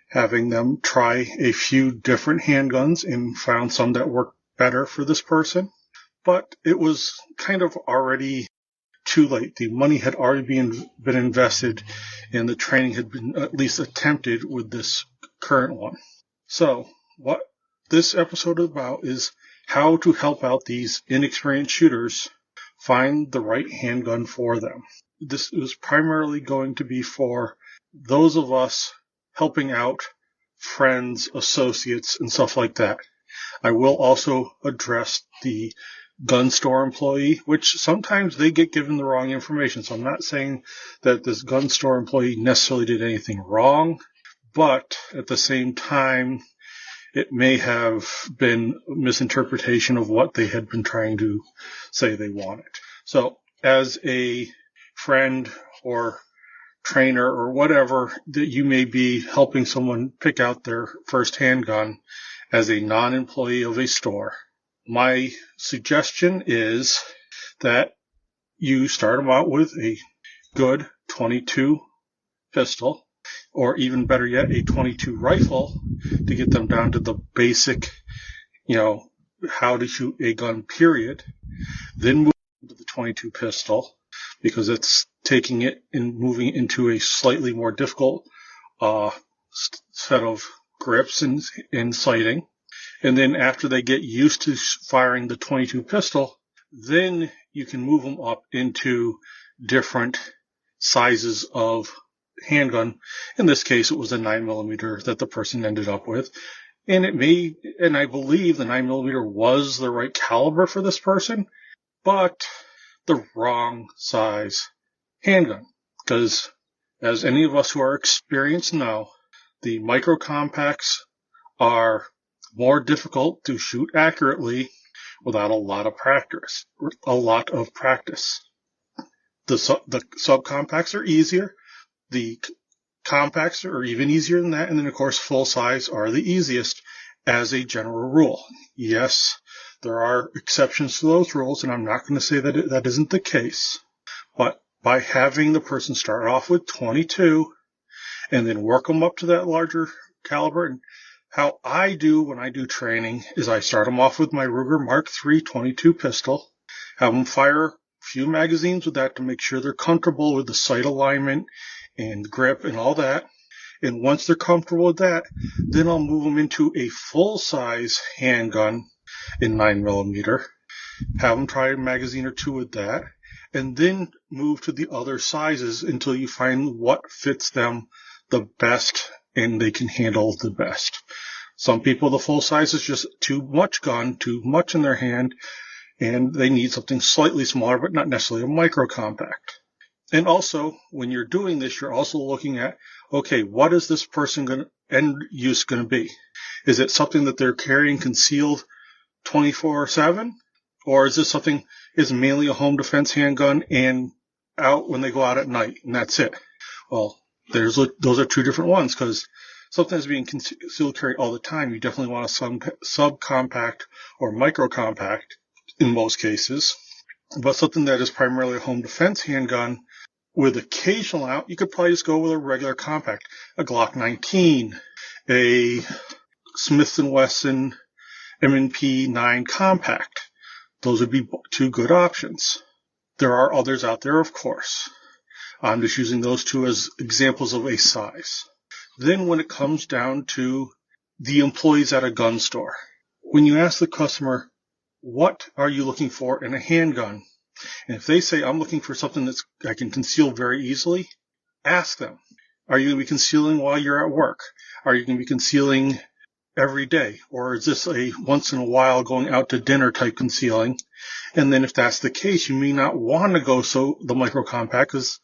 having them try a few different handguns and found some that worked better for this person. But it was kind of already too late. The money had already been invested, and the training had been at least attempted with this current one. So what this episode is about is how to help out these inexperienced shooters find the right handgun for them. This is primarily going to be for those of us helping out friends, associates, and stuff like that. I will also address the gun store employee, which sometimes they get given the wrong information. So I'm not saying that this gun store employee necessarily did anything wrong, but at the same time, it may have been a misinterpretation of what they had been trying to say they wanted. So as a friend or trainer or whatever, that you may be helping someone pick out their first handgun as a non-employee of a store, my suggestion is that you start them out with a good .22 pistol, or even better yet, a .22 rifle to get them down to the basic, how to shoot a gun, period. Then move to the .22 pistol, because it's taking it and moving it into a slightly more difficult set of grips and sighting. And then after they get used to firing the .22 pistol, then you can move them up into different sizes of handgun. In this case, it was a 9mm that the person ended up with. And I believe the 9mm was the right caliber for this person, but the wrong size handgun. because as any of us who are experienced know, the micro compacts are more difficult to shoot accurately without a lot of practice. The subcompacts are easier. The compacts are even easier than that. And then, of course, full size are the easiest as a general rule. Yes, there are exceptions to those rules, and I'm not going to say that that isn't the case. But by having the person start off with 22 and then work them up to that larger caliber, and how I do when I do training is I start them off with my Ruger Mark III 22 pistol, have them fire a few magazines with that to make sure they're comfortable with the sight alignment and grip and all that. And once they're comfortable with that, then I'll move them into a full-size handgun in 9mm, have them try a magazine or two with that, and then move to the other sizes until you find what fits them the best and they can handle the best. Some people, the full size is just too much gun, too much in their hand, and they need something slightly smaller, but not necessarily a micro compact. And also, when you're doing this, you're also looking at, okay, what is this person end use going to be? Is it something that they're carrying concealed 24/7? Or is this something is mainly a home defense handgun and out when they go out at night, and that's it? Well, those are two different ones, because something that's being concealed carry all the time, you definitely want a subcompact or micro compact in most cases. But something that is primarily a home defense handgun with occasional out, you could probably just go with a regular compact, a Glock 19, a Smith & Wesson M&P 9 compact. Those would be two good options. There are others out there, of course. I'm just using those two as examples of a size. Then when it comes down to the employees at a gun store, when you ask the customer, what are you looking for in a handgun? And if they say, I'm looking for something that I can conceal very easily, ask them, are you going to be concealing while you're at work? Are you going to be concealing every day? Or is this a once in a while going out to dinner type concealing? And then if that's the case, you may not want to go the micro compact, because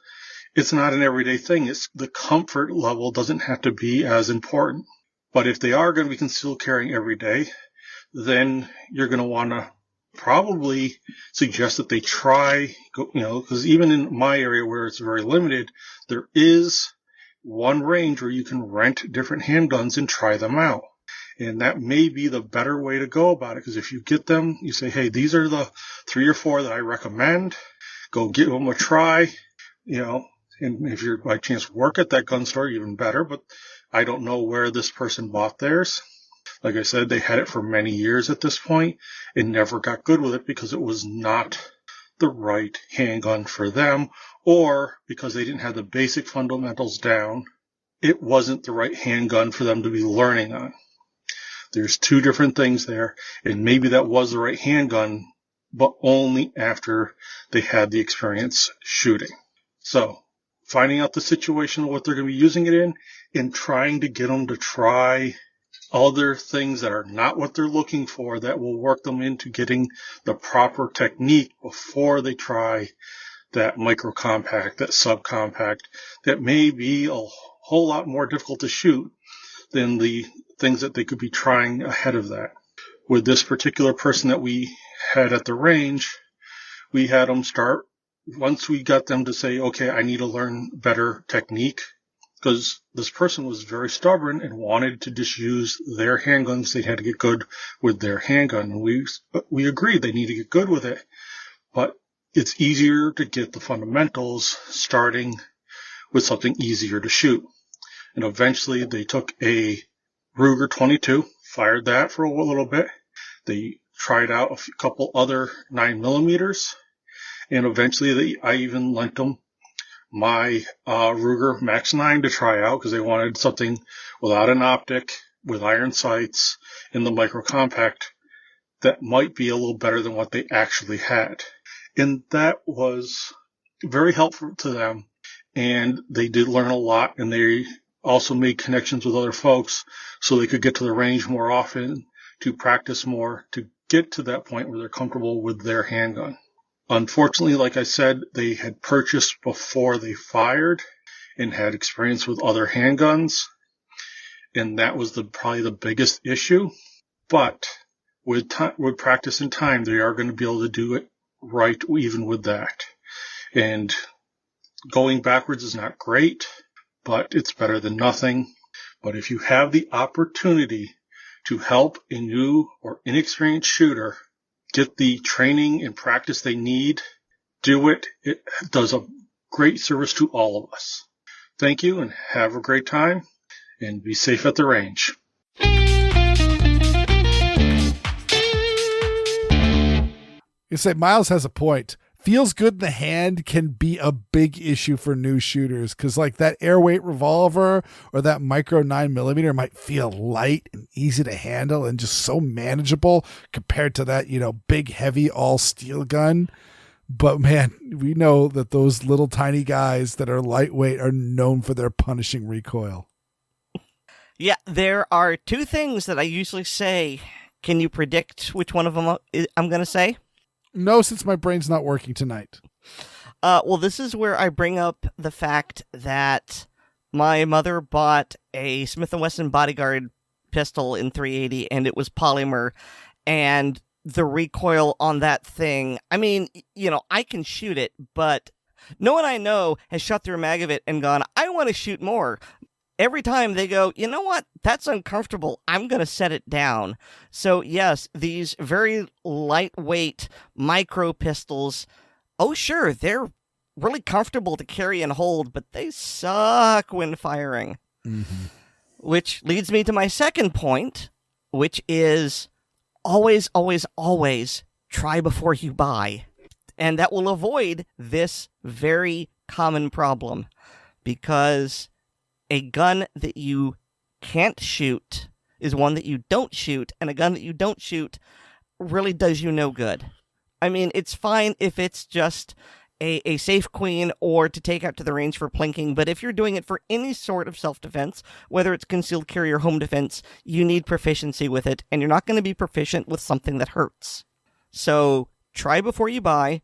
it's not an everyday thing. It's the comfort level doesn't have to be as important. But if they are going to be concealed carrying every day, then you're going to want to probably suggest that they try, because even in my area where it's very limited, there is one range where you can rent different handguns and try them out. And that may be the better way to go about it, because if you get them, you say, hey, these are the 3 or 4 that I recommend. Go give them a try, and if you're by chance work at that gun store, even better. But I don't know where this person bought theirs. Like I said, they had it for many years at this point and never got good with it because it was not the right handgun for them, or because they didn't have the basic fundamentals down. It wasn't the right handgun for them to be learning on. There's two different things there, and maybe that was the right handgun, but only after they had the experience shooting. So, finding out the situation of what they're going to be using it in, and trying to get them to try other things that are not what they're looking for, that will work them into getting the proper technique before they try that micro compact, that subcompact, that may be a whole lot more difficult to shoot than the things that they could be trying ahead of that. With this particular person that we had at the range, we had them start, once we got them to say, okay, I need to learn better technique, because this person was very stubborn and wanted to just use their handguns. They had to get good with their handgun. And we agreed they need to get good with it, but it's easier to get the fundamentals starting with something easier to shoot. And eventually they took a Ruger 22, fired that for a little bit. They tried out a couple other 9mm, and eventually I even lent them my Ruger Max 9 to try out, because they wanted something without an optic, with iron sights, in the micro compact that might be a little better than what they actually had. And that was very helpful to them, and they did learn a lot, and they also made connections with other folks so they could get to the range more often, to practice more, to get to that point where they're comfortable with their handgun. Unfortunately, like I said, they had purchased before they fired and had experience with other handguns, and that was probably the biggest issue. But with practice and time, they are going to be able to do it right even with that. And going backwards is not great, but it's better than nothing. But if you have the opportunity to help a new or inexperienced shooter get the training and practice they need, do it. It does a great service to all of us. Thank you, and have a great time, and be safe at the range. You say Miles has a point. Feels good in the hand can be a big issue for new shooters, because like that airweight revolver or that micro 9mm might feel light and easy to handle and just so manageable compared to that, big, heavy, all steel gun. But man, we know that those little tiny guys that are lightweight are known for their punishing recoil. Yeah, there are two things that I usually say. Can you predict which one of them I'm going to say? No, since my brain's not working tonight. Well, this is where I bring up the fact that my mother bought a Smith & Wesson Bodyguard pistol in .380, and it was polymer, and the recoil on that thing, I mean, I can shoot it, but no one I know has shot through a mag of it and gone, I want to shoot more. Every time they go, you know what, that's uncomfortable, I'm going to set it down. So yes, these very lightweight micro pistols, oh sure, they're really comfortable to carry and hold, but they suck when firing. Mm-hmm. Which leads me to my second point, which is always, always, always try before you buy. And that will avoid this very common problem, because a gun that you can't shoot is one that you don't shoot, and a gun that you don't shoot really does you no good. I mean, it's fine if it's just a safe queen or to take out to the range for plinking, but if you're doing it for any sort of self-defense, whether it's concealed carry or home defense, you need proficiency with it, and you're not going to be proficient with something that hurts. So try before you buy.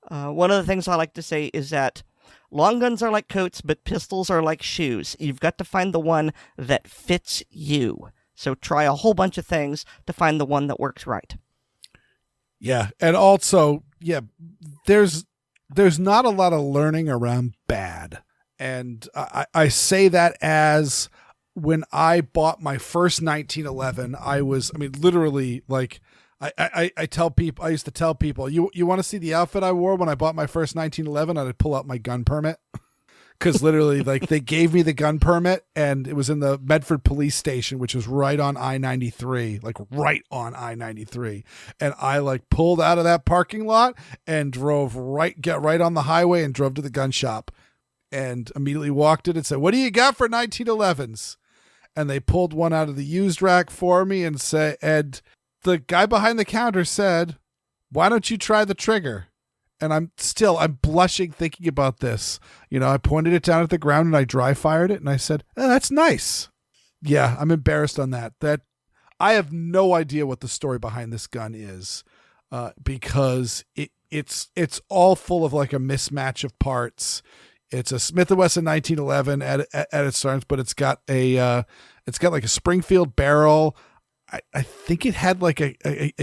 One of the things I like to say is that long guns are like coats, but pistols are like shoes. You've got to find the one that fits you. So try a whole bunch of things to find the one that works right. Yeah, and also, there's not a lot of learning around bad. And I say that as when I bought my first 1911, literally, like, I used to tell people, you want to see the outfit I wore when I bought my first 1911? I'd pull out my gun permit. Because literally, like, they gave me the gun permit, and it was in the Medford police station, which was right on I-93, like right on I-93. And I like pulled out of that parking lot and got right on the highway and drove to the gun shop, and immediately walked in and said, "What do you got for 1911s?" And they pulled one out of the used rack for me and the guy behind the counter said, "Why don't you try the trigger?" And I'm blushing thinking about this. I pointed it down at the ground and I dry fired it, and I said, "That's nice." Yeah, I'm embarrassed on that. That I have no idea what the story behind this gun is, because it's all full of like a mismatch of parts. It's a Smith & Wesson 1911 at its starts, but it's got like a Springfield barrel. I think it had like a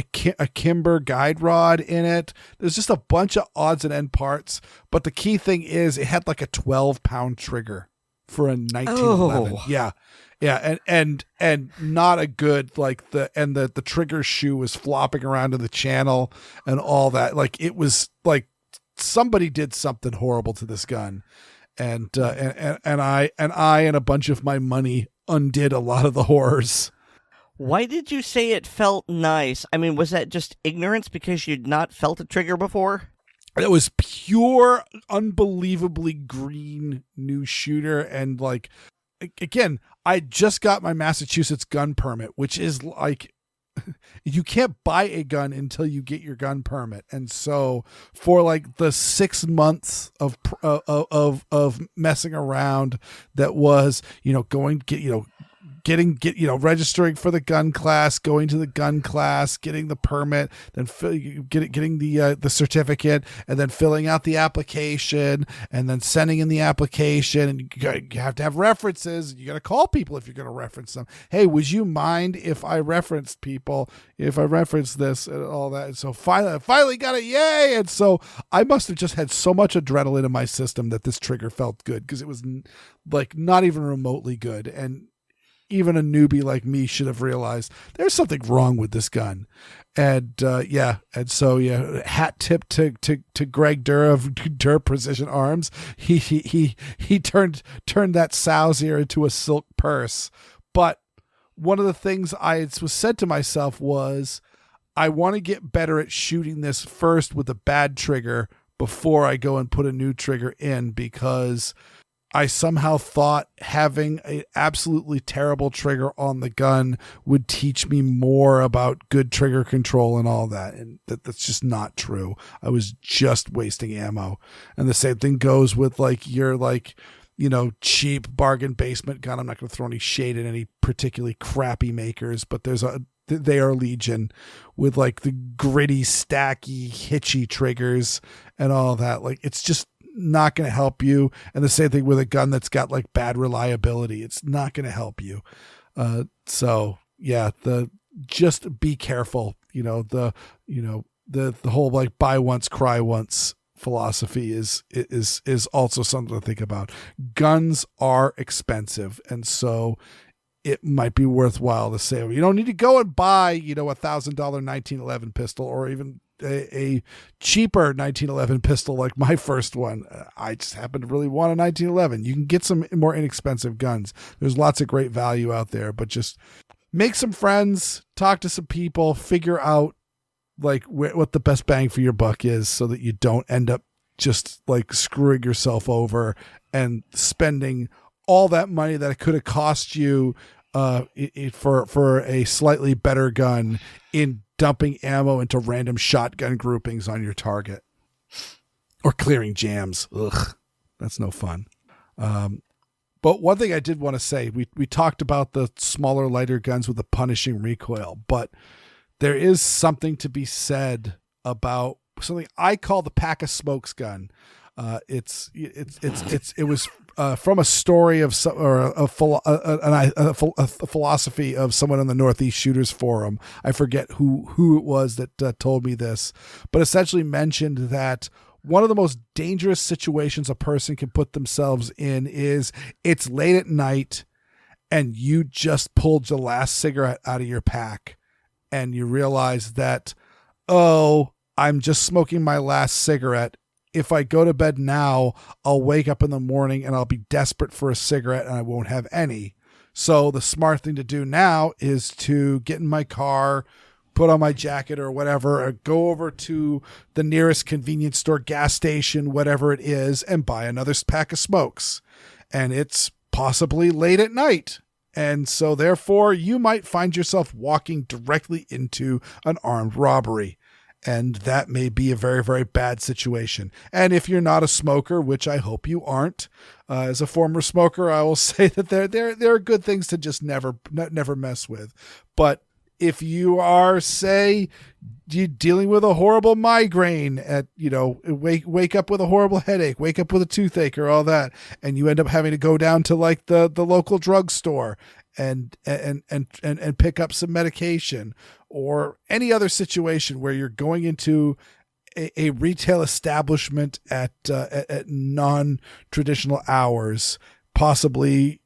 Kimber guide rod in it. There's just a bunch of odds and end parts. But the key thing is it had like a 12-pound trigger for a 1911. Oh. Yeah. Yeah. And not a good, the trigger shoe was flopping around in the channel and all that. Like, it was like somebody did something horrible to this gun. And I and a bunch of my money undid a lot of the horrors. Why did you say it felt nice? I mean, was that just ignorance because you'd not felt a trigger before? It was pure, unbelievably green new shooter. And like, again, I just got my Massachusetts gun permit, which is like, you can't buy a gun until you get your gun permit. And so for like the 6 months of messing around, that was, registering for the gun class, going to the gun class, getting the permit, then getting the certificate, and then filling out the application, and then sending in the application. And you have to have references. You got to call people if you're going to reference them. Hey, would you mind if I referenced people? If I referenced this and all that? And so finally got it. Yay! And so I must have just had so much adrenaline in my system that this trigger felt good, because it was like not even remotely good. And even a newbie like me should have realized there's something wrong with this gun. And so hat tip to Greg Durr of Durr Precision Arms. He turned that sow's ear into a silk purse. But one of the things I was said to myself was, I want to get better at shooting this first with a bad trigger before I go and put a new trigger in, because I somehow thought having an absolutely terrible trigger on the gun would teach me more about good trigger control and all that. And that's just not true. I was just wasting ammo. And the same thing goes with your cheap bargain basement gun. I'm not going to throw any shade at any particularly crappy makers, but they are legion with like the gritty, stacky, hitchy triggers and all that. Like, it's just not going to help you. And the same thing with a gun that's got like bad reliability. It's not going to help you. Just be careful. The whole like buy once, cry once philosophy is also something to think about. Guns are expensive. And so it might be worthwhile to say, you don't need to go and buy, $1,000 1911 pistol, or even a cheaper 1911 pistol like my first one. I just happen to really want a 1911. You can get some more inexpensive guns. There's lots of great value out there, but just make some friends, talk to some people, figure out like what the best bang for your buck is, so that you don't end up just like screwing yourself over and spending all that money that it could have cost you for a slightly better gun in dumping ammo into random shotgun groupings on your target, or clearing jams. Ugh, that's no fun. But one thing I did want to say, we talked about the smaller, lighter guns with the punishing recoil, but there is something to be said about something I call the pack of smokes gun. It was from a story of some, or a philosophy of someone on the Northeast Shooters Forum. I forget who it was that told me this, but essentially mentioned that one of the most dangerous situations a person can put themselves in is it's late at night and you just pulled your last cigarette out of your pack and you realize that, oh, I'm just smoking my last cigarette. If I go to bed now, I'll wake up in the morning and I'll be desperate for a cigarette and I won't have any. So the smart thing to do now is to get in my car, put on my jacket or whatever, or go over to the nearest convenience store, gas station, whatever it is, and buy another pack of smokes. And it's possibly late at night. And so therefore you might find yourself walking directly into an armed robbery. And that may be a very, very bad situation. And if you're not a smoker, which I hope you aren't, as a former smoker, I will say that there are good things to just never mess with. But if you are, say, dealing with a horrible migraine wake up with a horrible headache, wake up with a toothache or all that, and you end up having to go down to like the local drugstore and pick up some medication, or any other situation where you're going into a retail establishment at non-traditional hours, possibly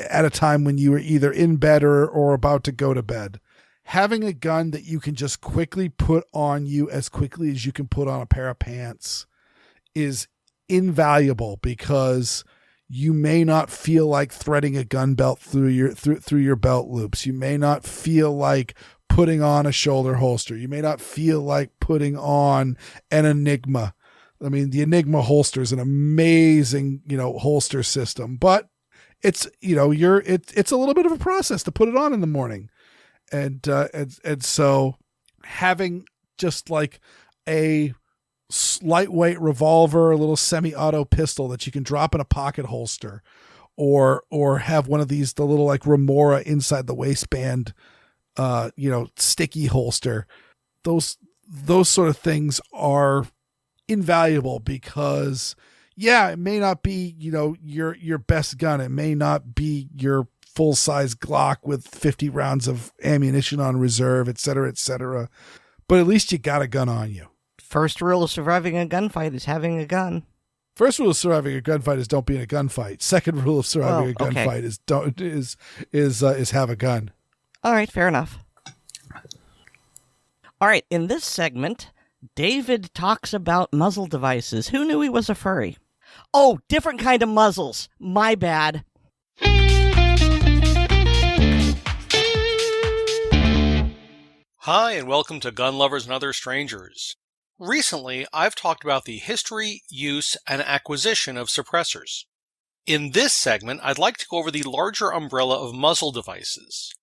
at a time when you were either in bed or about to go to bed. Having a gun that you can just quickly put on you as quickly as you can put on a pair of pants is invaluable, because you may not feel like threading a gun belt through your belt loops. You may not feel like putting on a shoulder holster. You may not feel like putting on an Enigma. I mean, the Enigma holster is an amazing, holster system, but it's, it's a little bit of a process to put it on in the morning. And so having just like a lightweight revolver, a little semi-auto pistol that you can drop in a pocket holster, or have one of these, the little like remora inside the waistband, sticky holster. Those sort of things are invaluable because, yeah, it may not be, your best gun. It may not be your full-size Glock with 50 rounds of ammunition on reserve, et cetera, but at least you got a gun on you. First rule of surviving a gunfight is having a gun. First rule of surviving a gunfight is don't be in a gunfight. Second rule of surviving a gunfight is have a gun. All right, fair enough. All right, in this segment, David talks about muzzle devices. Who knew he was a furry? Oh, different kind of muzzles. My bad. Hi, and welcome to Gun Lovers and Other Strangers. Recently, I've talked about the history, use, and acquisition of suppressors. In this segment, I'd like to go over the larger umbrella of muzzle devices.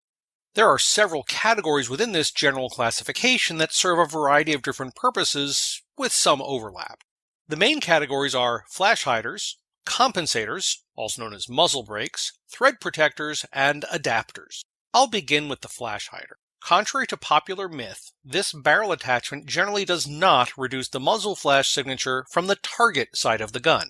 There are several categories within this general classification that serve a variety of different purposes, with some overlap. The main categories are flash hiders, compensators, also known as muzzle brakes, thread protectors, and adapters. I'll begin with the flash hider. Contrary to popular myth, this barrel attachment generally does not reduce the muzzle flash signature from the target side of the gun.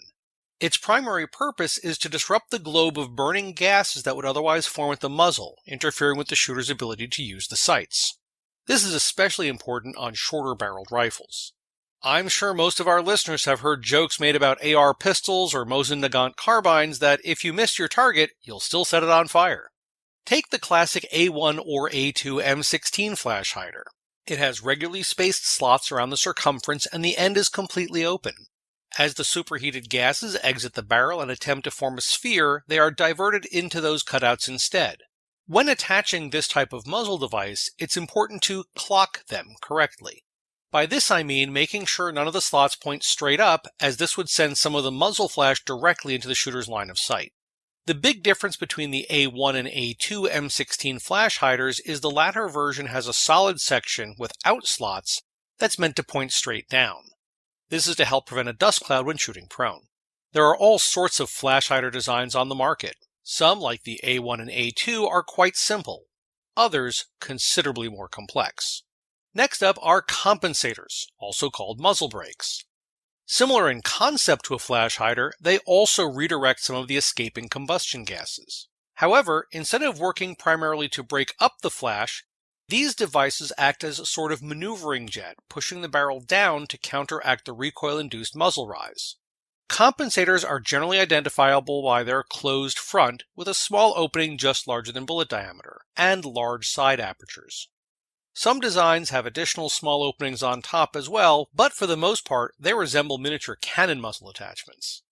Its primary purpose is to disrupt the globe of burning gases that would otherwise form at the muzzle, interfering with the shooter's ability to use the sights. This is especially important on shorter-barreled rifles. I'm sure most of our listeners have heard jokes made about AR pistols or Mosin Nagant carbines that if you miss your target, you'll still set it on fire. Take the classic A1 or A2 M16 flash hider. It has regularly spaced slots around the circumference and the end is completely open. As the superheated gases exit the barrel and attempt to form a sphere, they are diverted into those cutouts instead. When attaching this type of muzzle device, it's important to clock them correctly. By this I mean making sure none of the slots point straight up, as this would send some of the muzzle flash directly into the shooter's line of sight. The big difference between the A1 and A2 M16 flash hiders is the latter version has a solid section without slots that's meant to point straight down. This is to help prevent a dust cloud when shooting prone. There are all sorts of flash hider designs on the market. Some, like the A1 and A2, are quite simple. Others, considerably more complex. Next up are compensators, also called muzzle brakes. Similar in concept to a flash hider, they also redirect some of the escaping combustion gases. However, instead of working primarily to break up the flash, these devices act as a sort of maneuvering jet, pushing the barrel down to counteract the recoil-induced muzzle rise. Compensators are generally identifiable by their closed front with a small opening just larger than bullet diameter, and large side apertures. Some designs have additional small openings on top as well, but for the most part, they resemble miniature cannon muzzle attachments.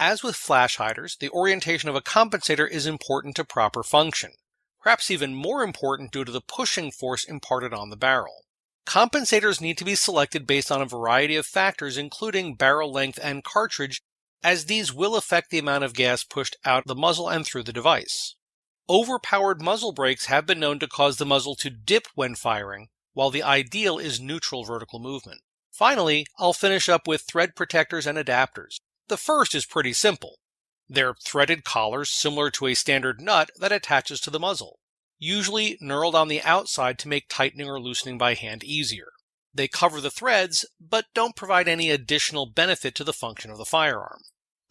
As with flash hiders, the orientation of a compensator is important to proper function. Perhaps even more important due to the pushing force imparted on the barrel. Compensators need to be selected based on a variety of factors including barrel length and cartridge, as these will affect the amount of gas pushed out the muzzle and through the device. Overpowered muzzle brakes have been known to cause the muzzle to dip when firing, while the ideal is neutral vertical movement. Finally, I'll finish up with thread protectors and adapters. The first is pretty simple. They're threaded collars similar to a standard nut that attaches to the muzzle, usually knurled on the outside to make tightening or loosening by hand easier. They cover the threads, but don't provide any additional benefit to the function of the firearm.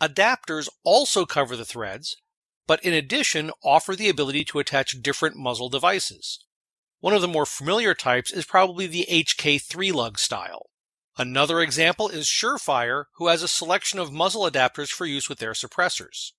Adapters also cover the threads, but in addition offer the ability to attach different muzzle devices. One of the more familiar types is probably the HK3 lug style. Another example is Surefire, who has a selection of muzzle adapters for use with their suppressors.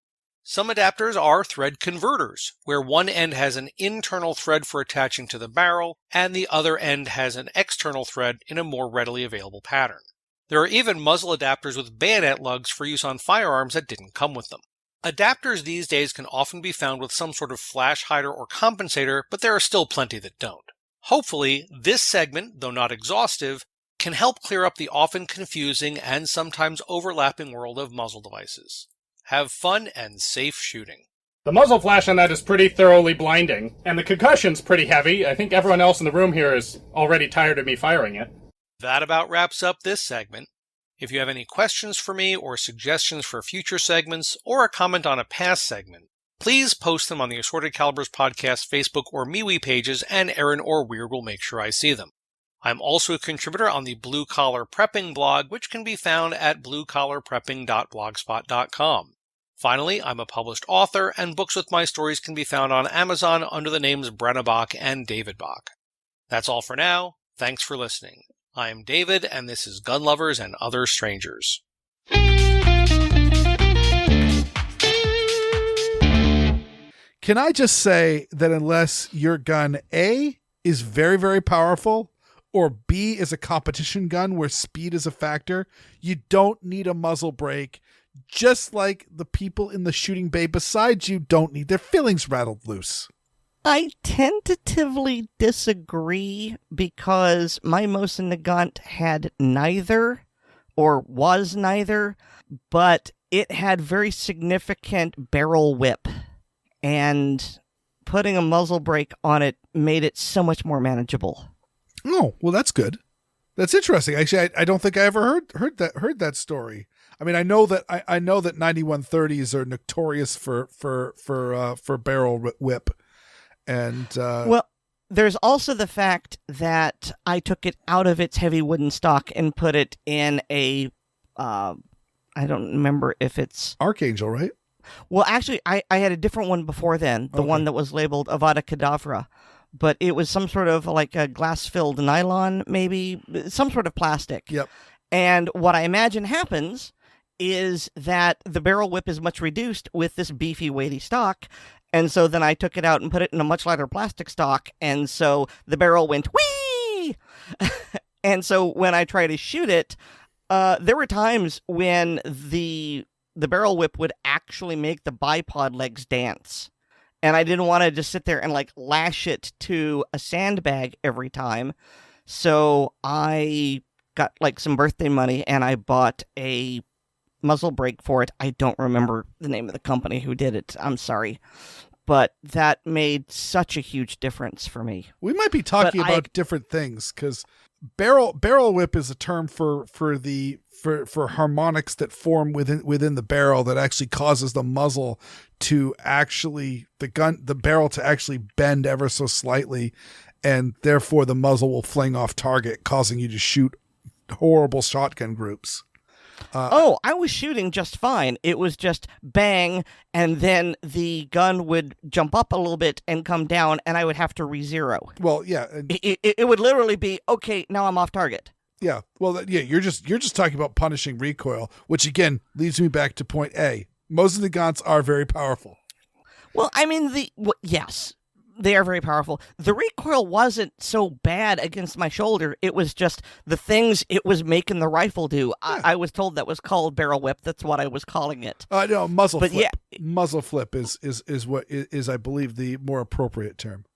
Some adapters are thread converters, where one end has an internal thread for attaching to the barrel, and the other end has an external thread in a more readily available pattern. There are even muzzle adapters with bayonet lugs for use on firearms that didn't come with them. Adapters these days can often be found with some sort of flash hider or compensator, but there are still plenty that don't. Hopefully, this segment, though not exhaustive, can help clear up the often confusing and sometimes overlapping world of muzzle devices. Have fun and safe shooting. The muzzle flash on that is pretty thoroughly blinding, and the concussion's pretty heavy. I think everyone else in the room here is already tired of me firing it. That about wraps up this segment. If you have any questions for me or suggestions for future segments or a comment on a past segment, Please post them on the Assorted Calibers Podcast Facebook or MeWe pages, and Aaron or Weer'd will make sure I see them. I'm also a contributor on the Blue Collar Prepping blog, which can be found at bluecollarprepping.blogspot.com. Finally, I'm a published author, and books with my stories can be found on Amazon under the names Brena Bock and David Bock. That's all for now. Thanks for listening. I'm David, and this is Gun Lovers and Other Strangers. Can I just say that unless your gun A is very, very powerful, or B is a competition gun where speed is a factor, you don't need a muzzle brake, just like the people in the shooting bay beside you don't need their fillings rattled loose. I tentatively disagree because my Mosin Nagant had neither, or was neither, but it had very significant barrel whip, and putting a muzzle brake on it made it so much more manageable. Oh, well, that's good. That's interesting. Actually, I don't think I ever heard that story. I mean, I know that 9130s are notorious for barrel whip, and well, there's also the fact that I took it out of its heavy wooden stock and put it in a I don't remember if it's Archangel, right? Well, actually, I had a different one before then, the one that was labeled Avada Kedavra, but it was some sort of like a glass-filled nylon, maybe, some sort of plastic. Yep. And what I imagine happens is that the barrel whip is much reduced with this beefy, weighty stock, and so then I took it out and put it in a much lighter plastic stock, and so the barrel went whee! And so when I try to shoot it, there were times when the barrel whip would actually make the bipod legs dance. And I didn't want to just sit there and like lash it to a sandbag every time. So I got like some birthday money and I bought a muzzle brake for it. I don't remember the name of the company who did it. I'm sorry. But that made such a huge difference for me. We might be talking about different things because barrel whip is a term for harmonics that form within the barrel that actually causes the muzzle to actually the barrel to actually bend ever so slightly, and therefore the muzzle will fling off target, causing you to shoot horrible shotgun groups. I was shooting just fine. It was just bang, and then the gun would jump up a little bit and come down, and I would have to re-zero. Well, yeah. It would literally be, okay, now I'm off target. Yeah, well, yeah, you're just talking about punishing recoil, which again leads me back to point A. Most of the guns are very powerful. Well, I mean, yes, they are very powerful. The recoil wasn't so bad against my shoulder. It was just the things it was making the rifle do. Yeah. I was told that was called barrel whip. That's what I was calling it. No, muzzle flip. Yeah. Muzzle flip is what is, I believe, the more appropriate term.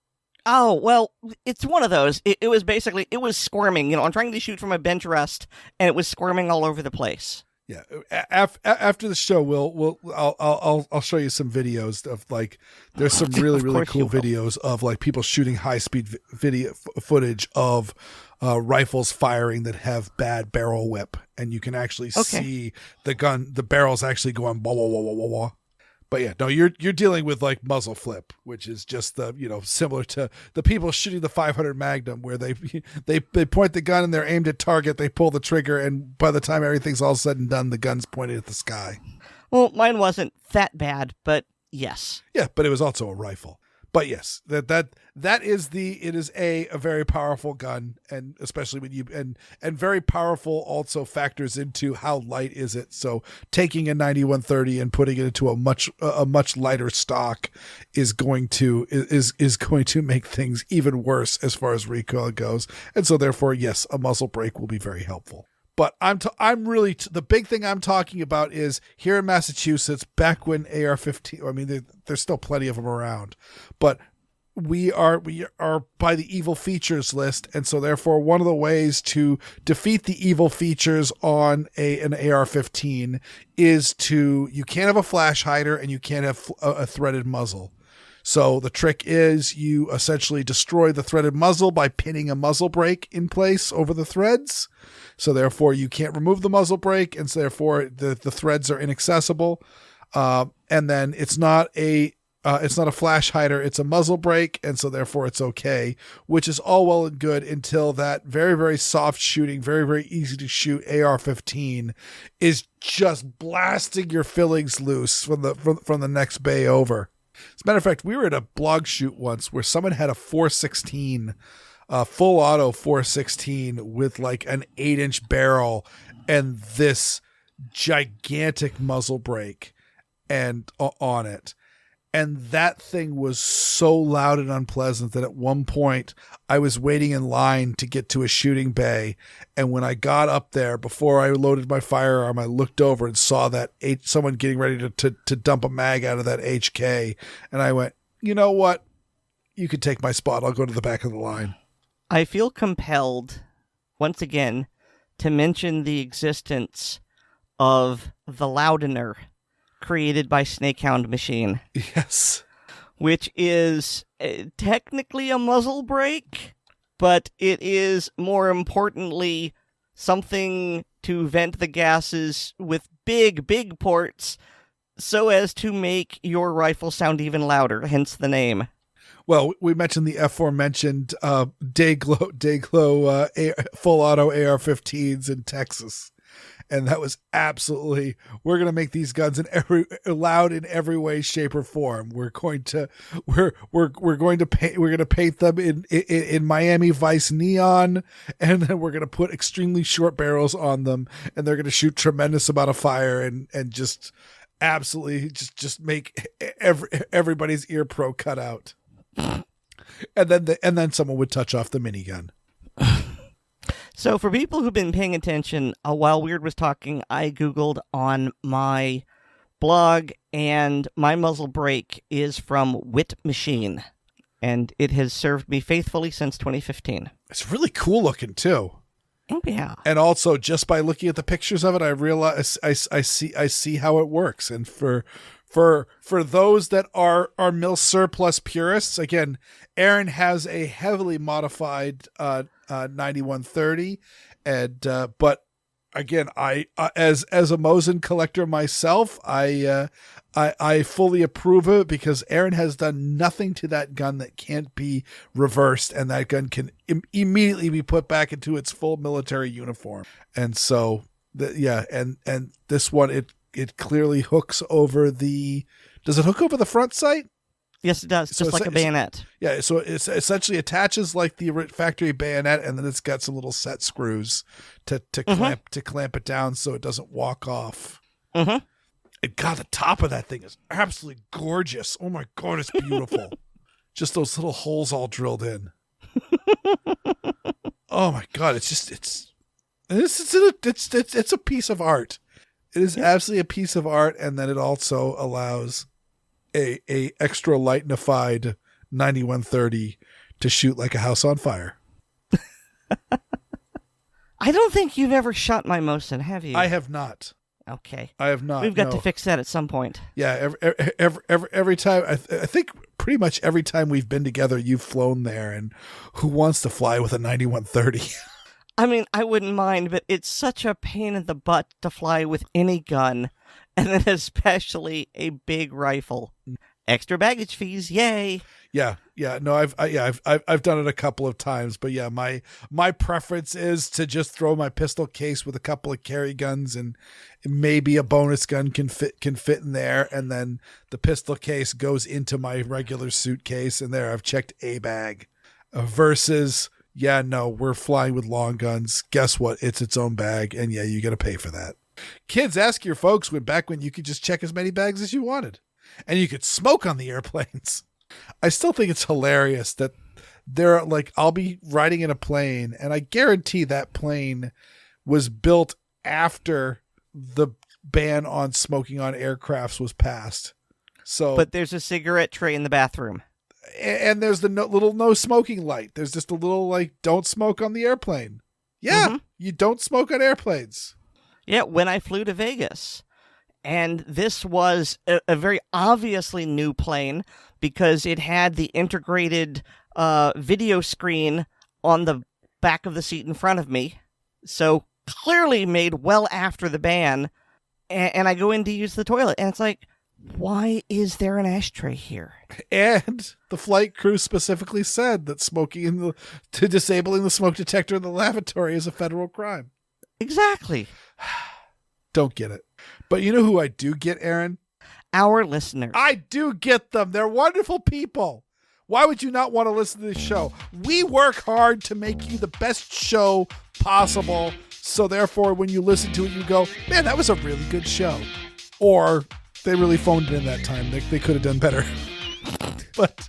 Oh, well, it's one of those. It was basically, it was squirming. I'm trying to shoot from a bench rest, and it was squirming all over the place. Yeah. After the show, I'll show you some videos of like, there's some really cool videos of like people shooting high speed video footage of rifles firing that have bad barrel whip, and you can actually see the barrels actually going wah wah wah wah wah wah. But yeah, no, you're dealing with like muzzle flip, which is just similar to the people shooting the 500 Magnum, where they point the gun and they're aimed at target, they pull the trigger, and by the time everything's all said and done, the gun's pointed at the sky. Well, mine wasn't that bad, but yes. Yeah, but it was also a rifle. But yes, it is a very powerful gun, and especially when you and very powerful also factors into how light is it. So taking a 9130 and putting it into a much lighter stock is going to make things even worse as far as recoil goes. And so therefore, yes, a muzzle brake will be very helpful. But I'm really the big thing I'm talking about is here in Massachusetts, back when AR-15. I mean, there's still plenty of them around, but we are by the evil features list, and so therefore one of the ways to defeat the evil features on an AR-15 is you can't have a flash hider and you can't have a threaded muzzle. So the trick is you essentially destroy the threaded muzzle by pinning a muzzle brake in place over the threads. So therefore you can't remove the muzzle brake, and so therefore the threads are inaccessible. And then it's not a It's not a flash hider. It's a muzzle brake, and so therefore it's okay, which is all well and good until that very, very soft shooting, very, very easy to shoot AR-15 is just blasting your fillings loose from the next bay over. As a matter of fact, we were at a blog shoot once where someone had a 416, full auto 416 with like an 8-inch barrel and this gigantic muzzle brake and on it. And that thing was so loud and unpleasant that at one point I was waiting in line to get to a shooting bay. And when I got up there, before I loaded my firearm, I looked over and saw that someone getting ready to dump a mag out of that HK. And I went, you know what? You can take my spot. I'll go to the back of the line. I feel compelled, once again, to mention the existence of the Loudener, created by Snakehound Machine. Yes. Which is technically a muzzle brake, but it is, more importantly, something to vent the gases with big, big ports so as to make your rifle sound even louder, hence the name. Well, we mentioned the aforementioned Dayglow full auto AR-15s in Texas. And that was absolutely, we're going to make these guns loud in every way, shape, or form. We're going to paint them in Miami Vice neon, and then we're going to put extremely short barrels on them, and they're going to shoot tremendous amount of fire and just absolutely just make everybody's ear pro cut out. And then someone would touch off the minigun. So for people who've been paying attention, while Weer'd was talking, I Googled on my blog, and my muzzle brake is from Witt Machine, and it has served me faithfully since 2015. It's really cool looking, too. Oh, yeah. And also, just by looking at the pictures of it, I realize I see how it works. And for those that are mil surplus purists, again, Aaron has a heavily modified 9130, and but again, I as a Mosin collector myself, I fully approve of it because Aaron has done nothing to that gun that can't be reversed, and that gun can immediately be put back into its full military uniform. And so, and this one, it clearly hooks over the. Does it hook over the front sight? Yes, it does. Just like a bayonet. Yeah, so it essentially attaches like the factory bayonet, and then it's got some little set screws to clamp it down so it doesn't walk off. Mm-hmm. And God, the top of that thing is absolutely gorgeous. Oh my God, it's beautiful. Just those little holes all drilled in. Oh my God, it's a piece of art. It is absolutely a piece of art, and then it also allows a extra lightnified 9130 to shoot like a house on fire. I don't think you've ever shot my Mosin, have you? I have not. Okay. I have not. We've got to fix that at some point. Yeah, every time, I think pretty much every time we've been together, you've flown there, and who wants to fly with a 9130? I mean, I wouldn't mind, but it's such a pain in the butt to fly with any gun, and then especially a big rifle. Extra baggage fees, yay! Yeah. No, I've done it a couple of times, but yeah, my preference is to just throw my pistol case with a couple of carry guns, and maybe a bonus gun can fit in there, and then the pistol case goes into my regular suitcase, and there I've checked a bag. Versus, yeah, no, we're flying with long guns. Guess what? It's its own bag, and yeah, you got to pay for that. Kids, ask your folks back when you could just check as many bags as you wanted. And you could smoke on the airplanes. I still think it's hilarious that there are, like, I'll be riding in a plane, and I guarantee that plane was built after the ban on smoking on aircrafts was passed. So, but there's a cigarette tray in the bathroom. And there's the little no smoking light. There's just a little, like, don't smoke on the airplane. Yeah, You don't smoke on airplanes. Yeah, when I flew to Vegas. And this was a very obviously new plane because it had the integrated video screen on the back of the seat in front of me. So clearly made well after the ban. And I go in to use the toilet, and it's like, Why is there an ashtray here? And the flight crew specifically said that disabling the smoke detector in the lavatory is a federal crime. Exactly. Don't get it. But you know who I do get, Aaron? Our listeners. I do get them. They're wonderful people. Why would you not want to listen to this show? We work hard to make you the best show possible. So therefore, when you listen to it, you go, man, that was a really good show. Or they really phoned it in that time. They could have done better. But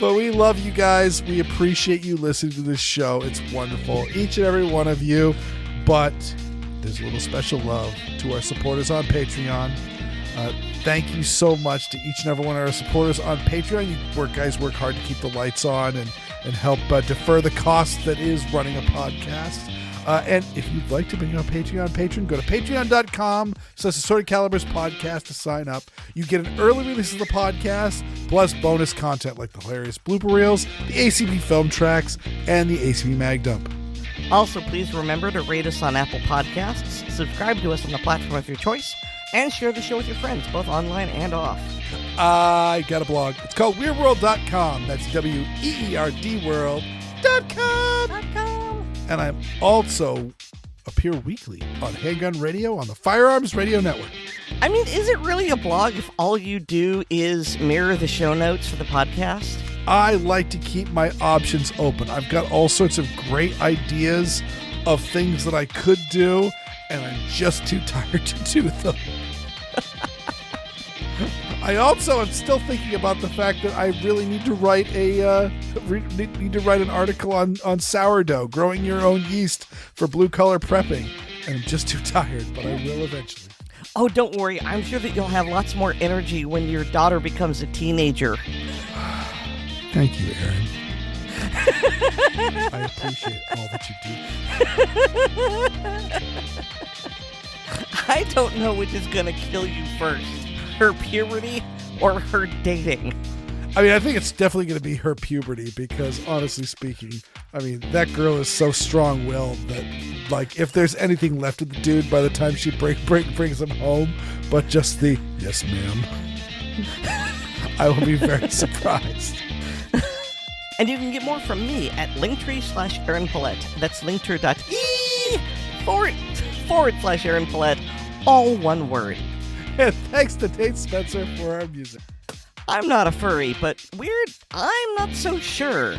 we love you guys. We appreciate you listening to this show. It's wonderful. Each and every one of you. But there's a little special love to our supporters on Patreon. Thank you so much to each and every one of our supporters on Patreon. You guys work hard to keep the lights on and help defer the cost that is running a podcast. And if you'd like to become a Patreon patron, go to patreon.com/Assorted Calibers podcast to sign up. You get an early release of the podcast, plus bonus content like the hilarious blooper reels, the ACB film tracks, and the ACB mag dump. Also, please remember to rate us on Apple Podcasts, subscribe to us on the platform of your choice, and share the show with your friends, both online and off. I got a blog. It's called WeerdWorld.com. That's WEERD World.com. And I also appear weekly on Handgun Radio on the Firearms Radio Network. I mean, is it really a blog if all you do is mirror the show notes for the podcast? I like to keep my options open. I've got all sorts of great ideas of things that I could do, and I'm just too tired to do them. I also am still thinking about the fact that I really need to write an article on sourdough, growing your own yeast for blue collar prepping. And I'm just too tired, but I will eventually. Oh, don't worry. I'm sure that you'll have lots more energy when your daughter becomes a teenager. Thank you, Aaron. I appreciate all that you do. I don't know which is going to kill you first, her puberty or her dating. I mean, I think it's definitely going to be her puberty because, honestly speaking, I mean, that girl is so strong-willed that, like, if there's anything left of the dude by the time she brings him home, but just the, yes, ma'am, I will be very surprised. And you can get more from me at linktree/Aaron Paulette. That's linktree.ee/Aaron Paulette, all one word. And thanks to Tate Spencer for our music. I'm not a furry, but Weer'd, I'm not so sure.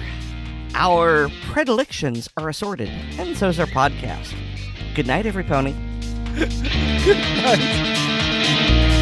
Our predilections are assorted, and so's our podcast. Good night, every pony. Good night.